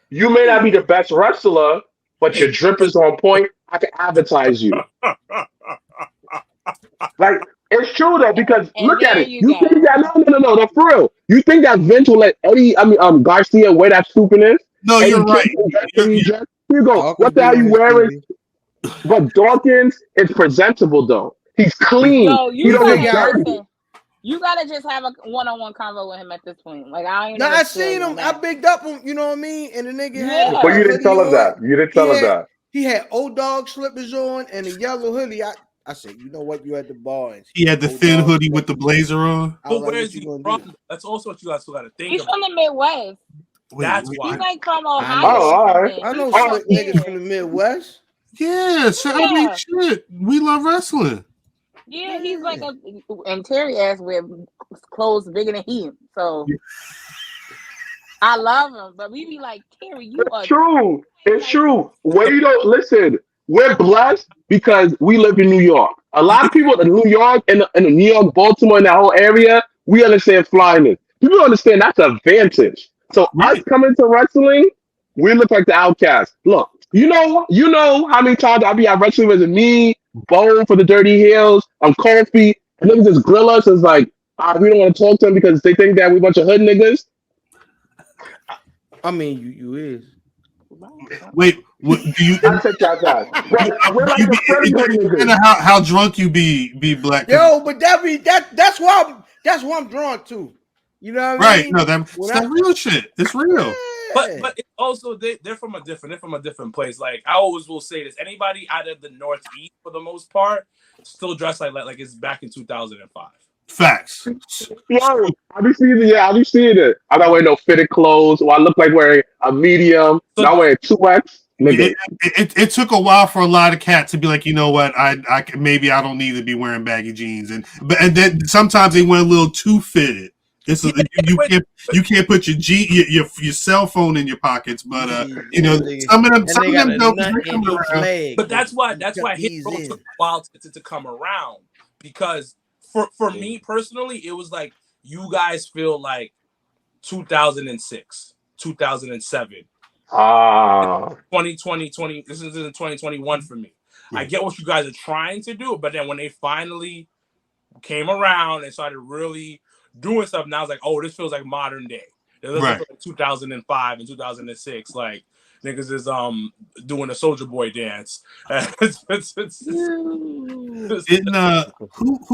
you may not be the best wrestler, but your drip is on point. I can advertise you. Like, it's true though, because look at it. You think that no, for real. You think that Vince will let Garcia wear that stupidness? No, you're right. Here you go. What the hell you wearing? But Dawkins is presentable though. He's clean. No, you don't get dirty. You gotta just have a one-on-one convo with him at this point. Like I seen him. I bigged up him. You know what I mean? And the nigga had. But you didn't tell us that. You didn't tell us that. He had old dog slippers on and a yellow hoodie. I said, you know what? You at the bar. He had the thin hoodie with the blazer on. But where's he from? That's also what you guys got to think. He's from the Midwest. That's why. He's like from Ohio. All right. I know some niggas from the Midwest. Yeah, shit. We love wrestling. Yeah, he's like and Terry ass wear clothes bigger than him. So I love him, but we be like, Terry, you are true. It's true. Where you don't listen, we're blessed because we live in New York. A lot of people in New York and in New York, Baltimore, and that whole area, we understand flyness. People understand that's an advantage. So us coming to wrestling, we look like the outcast. Look, you know how many times I be at wrestling with me, Bo for the Dirty Heels, Kofi, and niggas just grill us as like, we don't want to talk to them because they think that we a bunch of hood niggas. I mean, you is. Wait, What do you? I take that back. But we're like You the friend it good depends niggas. on how drunk you be black. 'Cause- Yo, but that's why I'm drawn to. You know what I right? mean? No, that's When that real shit. It's real. But it's also they're from a different place. Like I always will say this: anybody out of the Northeast, for the most part, still dress like it's back in 2005. Facts. Yo, I be seeing it. Yeah, I be seeing it. I'm not wearing no fitted clothes, or I look like wearing a medium. So Not wearing 2X. Nigga. It took a while for a lot of cats to be like, you know what, maybe I don't need to be wearing baggy jeans, and then sometimes they went a little too fitted. It's you can't put your cell phone in your pockets, but some of them don't. But that's why Hit Row took a while to come around, because for me personally, it was like you guys feel like 2006, 2007. 2020, this is in 2021 for me. I get what you guys are trying to do, but then when they finally came around and started really doing stuff, now it's like, oh, this feels like modern day. It doesn't feel like 2005 and 2006, like niggas is doing a Soldier Boy dance. Who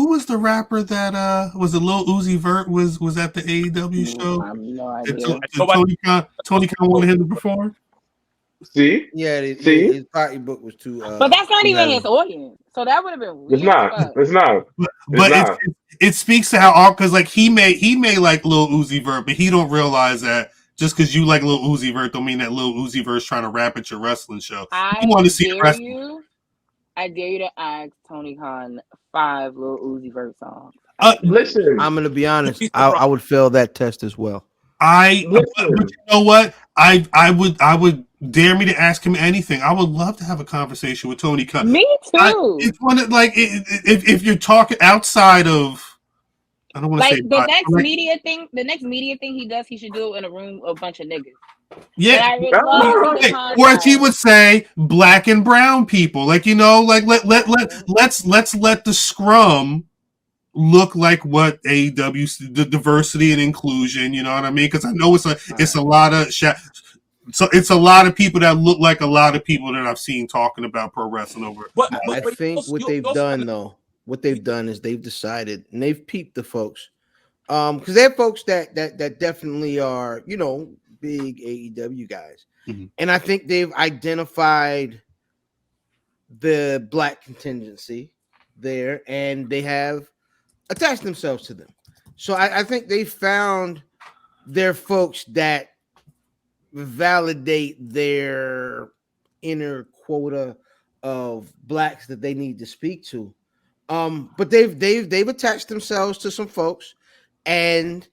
was the rapper that was it Lil Uzi Vert was at the AEW show? I have no idea. Tony Khan wanted him to perform. See? Yeah, See? his party book was too. But that's not even his audience, so that would have been weird. It's not. But it speaks to how because like he may like Lil Uzi Vert, but he don't realize that just because you like Lil Uzi Vert don't mean that Lil Uzi Vert's trying to rap at your wrestling show. You want to see wrestling. I dare you to ask Tony Khan 5 Lil Uzi Vert songs. Listen, I'm gonna be honest. I would fail that test as well. But you know what? I would dare me to ask him anything. I would love to have a conversation with Tony Khan. Me too. It's one of if you're talking outside of, I don't want to say the next media thing. The next media thing he does, he should do it in a room with a bunch of niggas. Yeah, or as he would say, black and brown people. Like let's let the scrum look like what AEW, the diversity and inclusion. You know what I mean? Because I know it's a lot of so it's a lot of people that look like a lot of people that I've seen talking about pro wrestling over. I think what they've done is they've decided and they've peeped the folks, because they're folks that definitely are big AEW guys, and I think they've identified the black contingency there, and they have attached themselves to them. So I think they found their folks that validate their inner quota of blacks that they need to speak to. But they've attached themselves to some folks, and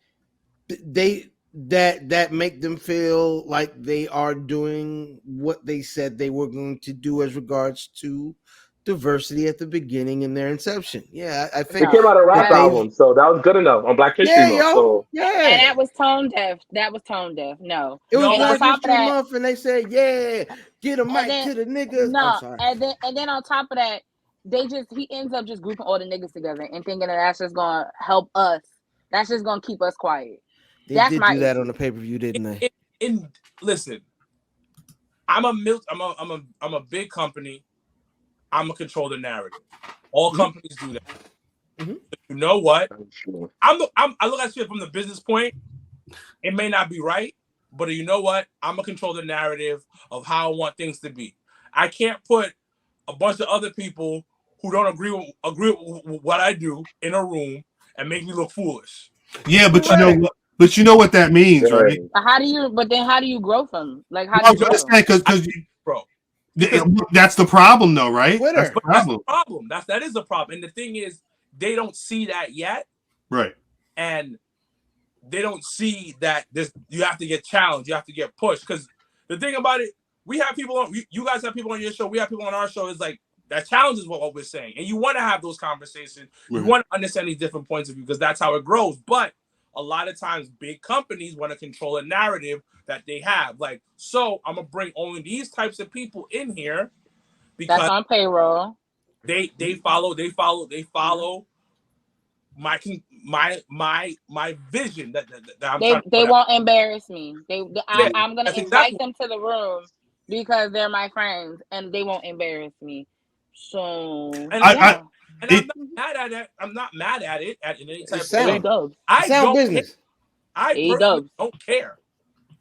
that make them feel like they are doing what they said they were going to do as regards to diversity at the beginning in their inception. Yeah, I think it came out of rap album, so that was good enough on Black History Month. So. Yeah, and that was tone deaf. No, it was Black History Month, and they said, "Yeah, get a mic to the niggas." No, and then on top of that, he ends up just grouping all the niggas together and thinking that's just gonna help us. That's just gonna keep us quiet. They did do that on the pay-per-view, didn't they? Listen, I'm a big company. I'm gonna control the narrative. All companies do that. You know what? I look at shit from the business point. It may not be right, but you know what? I'm gonna control the narrative of how I want things to be. I can't put a bunch of other people who don't agree with what I do in a room and make me look foolish. Yeah, but you know what? But you know what that means, right? How do you grow from? Like, how do you grow? Because that's the problem, though, right? That's the problem. That is the problem. And the thing is, they don't see that yet, right? And they don't see that you have to get challenged, you have to get pushed. Because the thing about it, we have people on. You guys have people on your show. We have people on our show. It's like that challenge is what we're saying, and you want to have those conversations. You want to understand these different points of view because that's how it grows. But a lot of times, big companies want to control a narrative that they have. Like, so I'm gonna bring only these types of people in here because that's on payroll. They follow my vision that I'm they won't embarrass me. I'm gonna invite them to the room because they're my friends and they won't embarrass me. So And yeah, and I'm not mad at it. I'm not mad at it at any type It's of way. sound. dubs. I Sound don't care. business. I A personally dubs. don't care.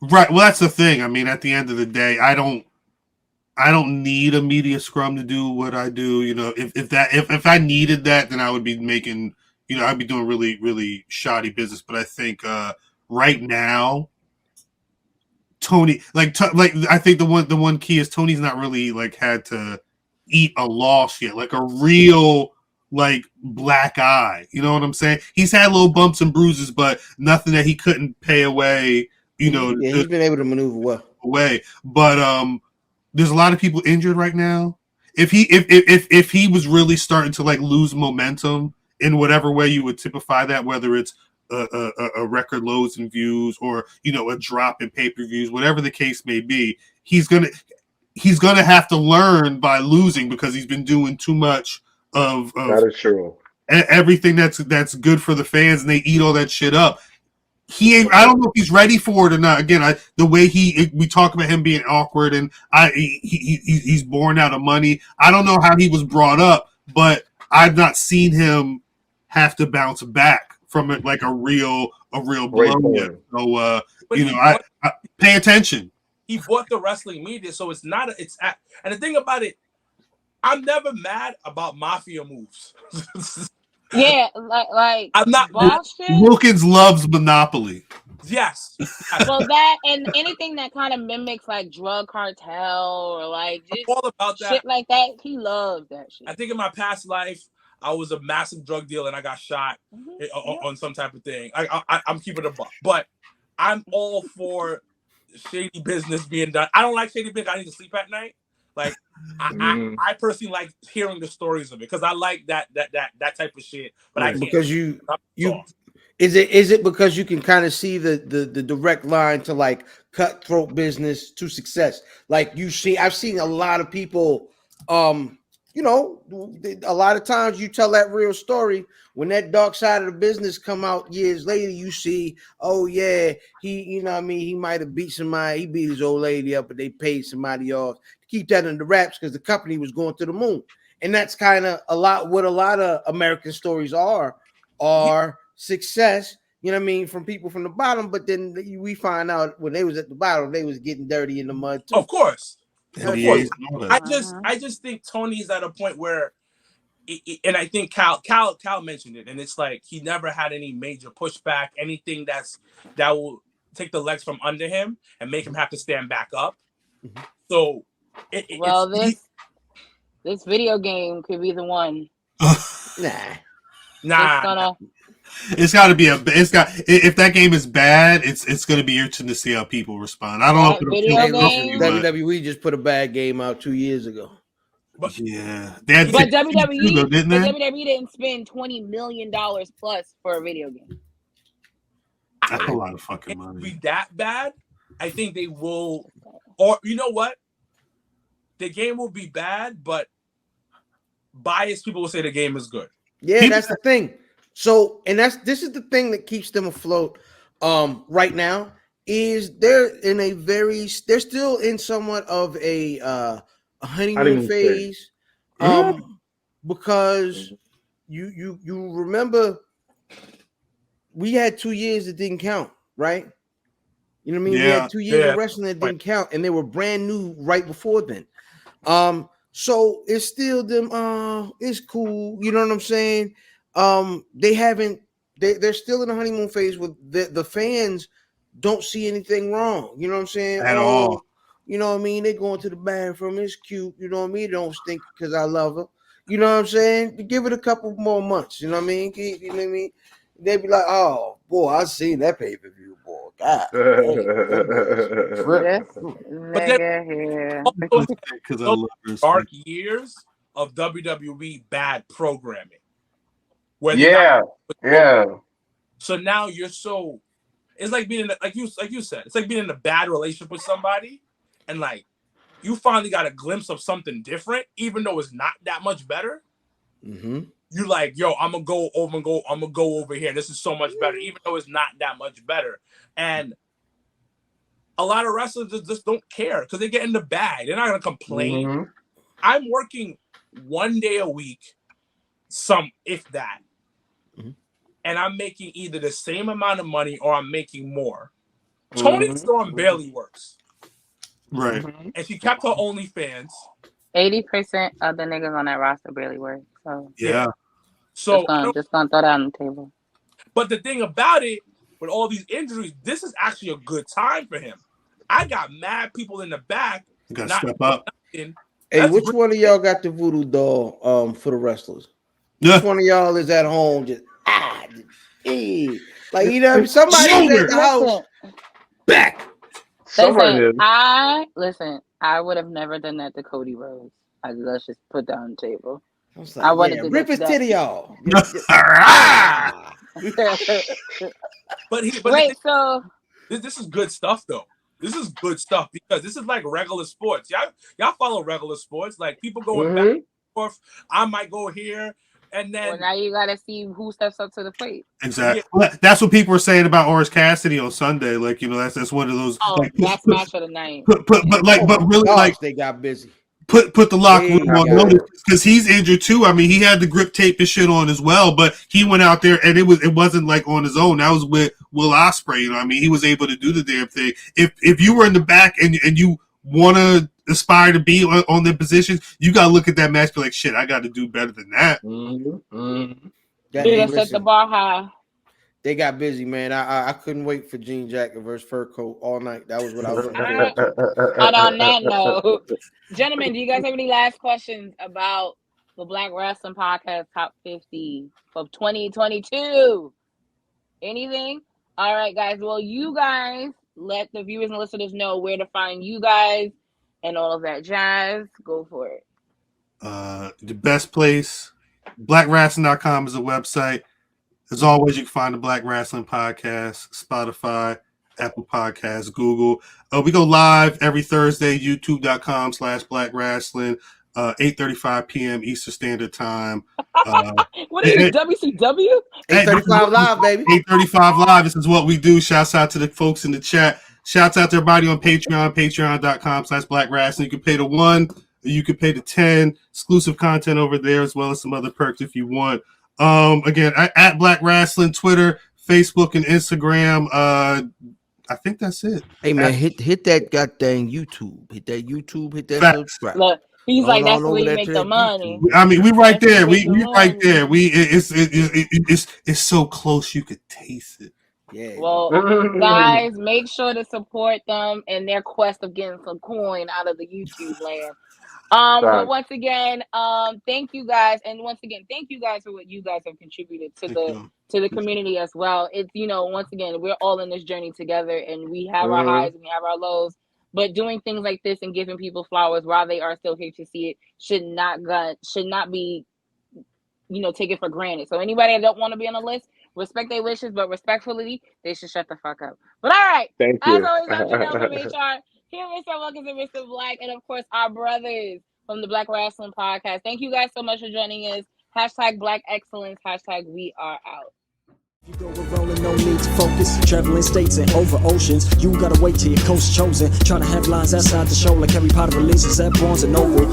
Right. Well, that's the thing. I mean, at the end of the day, I don't need a media scrum to do what I do. You know, if I needed that, then I would be making, you know, I'd be doing really, really shoddy business. But I think right now, Tony, like I think the one key is Tony's not really like had to eat a loss yet, like a real like black eye. You know what I'm saying? He's had little bumps and bruises, but nothing that he couldn't pay away. You know, Yeah, he's been able to maneuver well. away. But there's a lot of people injured right now. If he was really starting to like lose momentum in whatever way you would typify that, whether it's a record lows in views or, you know, a drop in pay-per-views, whatever the case may be, he's gonna have to learn by losing, because he's been doing too much of That is true. everything that's good for the fans, and they eat all that shit up. He ain't. I don't know if he's ready for it or not. Again, the way we talk about him being awkward, and he's born out of money. I don't know how he was brought up, but I've not seen him have to bounce back from it like a real blow yet. So you know, I pay attention. He bought the wrestling media, so it's not. And the thing about it, I'm never mad about mafia moves. Yeah, like I'm not mad. Wilkins loves Monopoly. Yes. Well, that and anything that kind of mimics like drug cartel or like just all about that. Shit like that, he loves that shit. I think in my past life, I was a massive drug dealer and I got shot on some type of thing. I'm keeping it a buck, but I'm all for shady business being done. I don't like shady business. I need to sleep at night. Like I personally like hearing the stories of it because I like that type of shit. But I can't because you is it because you can kind of see the direct line to like cutthroat business to success. Like I've seen a lot of people, you know, a lot of times you tell that real story when that dark side of the business come out years later, you see, oh yeah, you know what I mean, he might have beat somebody, he beat his old lady up, but they paid somebody off to keep that in the wraps because the company was going to the moon. And that's kind of what a lot of American stories are success, you know what I mean, from people from the bottom, but then we find out when they was at the bottom, they was getting dirty in the mud too. Of course. I just think Tony's at a point where, and I think Khal mentioned it, and it's like he never had any major pushback, anything that will take the legs from under him and make him have to stand back up. So, this video game could be the one. Nah. It's got to be if that game is bad, it's going to be interesting to see how people respond. I don't know if WWE just put a bad game out 2 years ago. But yeah, but WWE didn't spend $20 million plus for a video game. That's a lot of fucking money. Be that bad? I think they will, or you know what? The game will be bad, but biased people will say the game is good. Yeah, that's the thing. So, and this is the thing that keeps them afloat right now is they're still in somewhat of a honeymoon phase. Because you remember we had 2 years that didn't count, right? You know what I mean? Yeah. We had 2 years of wrestling that didn't count, and they were brand new right before then. So it's still them, it's cool, you know what I'm saying? They're still in the honeymoon phase with the fans don't see anything wrong, you know what I'm saying? At all. You know what I mean? They going to the bathroom, it's cute, you know what I mean? Don't stink because I love her. You know what I'm saying? Give it a couple more months, you know what I mean? You know what I mean? They'd be like, oh boy, I seen that pay-per-view, boy. God. But then dark years of WWE bad programming. So now you're it's like being like you said, it's like being in a bad relationship with somebody, and like you finally got a glimpse of something different, even though it's not that much better. You like, yo, I'm gonna go over here. This is so much better, even though it's not that much better. And a lot of wrestlers just don't care because they get in the bag. They're not gonna complain. Mhm. I'm working 1 day a week, if that, and I'm making either the same amount of money or I'm making more. Tony Storm barely works, Right. and she kept her OnlyFans. 80% of the niggas on that roster barely work. So Yeah. So, just gonna throw that on the table. but the thing about it, with all these injuries, this is actually a good time for him. I got mad people in the back. You gotta step up. Hey, That's which great. one of y'all got the voodoo doll for the wrestlers? Yeah. Which one of y'all is at home just like you know somebody's at the house back. Somebody did. I would have never done that to Cody Rhodes. Let's just put that on the table. I wanted to rip do his that. titty off. But so this is good stuff though. This is good stuff because this is like regular sports. Y'all follow regular sports, like people going back and forth. I might go here, and then now you gotta see who steps up to the plate. Exactly. Yeah. That's what people were saying about Orange Cassidy on Sunday. Like, that's one of those. Oh, that's match of the night. But really, they got busy. Put the locker room on notice because he's injured too. I mean, he had the grip tape and shit on as well, but he went out there and it wasn't like on his own. That was with Will Ospreay. I mean, he was able to do the damn thing. If you were in the back and you want to aspire to be on their positions, you got to look at that match and be like, shit, I got to do better than that. They set the bar high. They got busy, man. I couldn't wait for Gene Jackson versus Fur Coat all night. That was what I was going to do. And on that note, gentlemen, do you guys have any last questions about the Black Wrestling Podcast Top 50 of 2022? Anything? All right, guys. Well, you guys let the viewers and listeners know where to find you guys and all of that jazz. Go for it. The best place, blackrasslin.com is a website. As always, you can find the Black Wrestling Podcast, Spotify, Apple Podcasts, Google. We go live every Thursday, youtube.com/blackwrestling, 8:35 p.m. Eastern Standard Time. What is it, WCW? 8:35 live, baby. 8:35 live. This is what we do. Shouts out to the folks in the chat. Shouts out to everybody on Patreon, patreon.com/blackwrestling. You can pay the $1, you can pay the $10. Exclusive content over there, as well as some other perks if you want. Again, at Black Wrestling, Twitter, Facebook, and Instagram. I think that's it. Hey man, hit that goddamn YouTube. Hit that YouTube. Hit that subscribe. Look, he's like, that's where you make the money. I mean, we right there. We right there. It's so close you could taste it. Yeah. Well, guys, make sure to support them in their quest of getting some coin out of the YouTube land. But once again, thank you guys, and once again, thank you guys for what you guys have contributed to the community as well. It's once again, we're all in this journey together, and we have our highs and we have our lows. But doing things like this and giving people flowers while they are still here to see it should not be taken for granted. So anybody that don't want to be on the list, respect their wishes, but respectfully, they should shut the fuck up. But all right, thank as you. always, I'm Janelle from HR. Here, Mr. Wilkins and Mr. Black, and of course, our brothers from the Black Wrestling Podcast. Thank you guys so much for joining us. # Black Excellence. # We Are Out. You go with rolling, no need to focus. Traveling states and over oceans. You gotta wait till your coast chosen. Trying to have lines outside the show like Harry Potter releases at Barnes & Noble.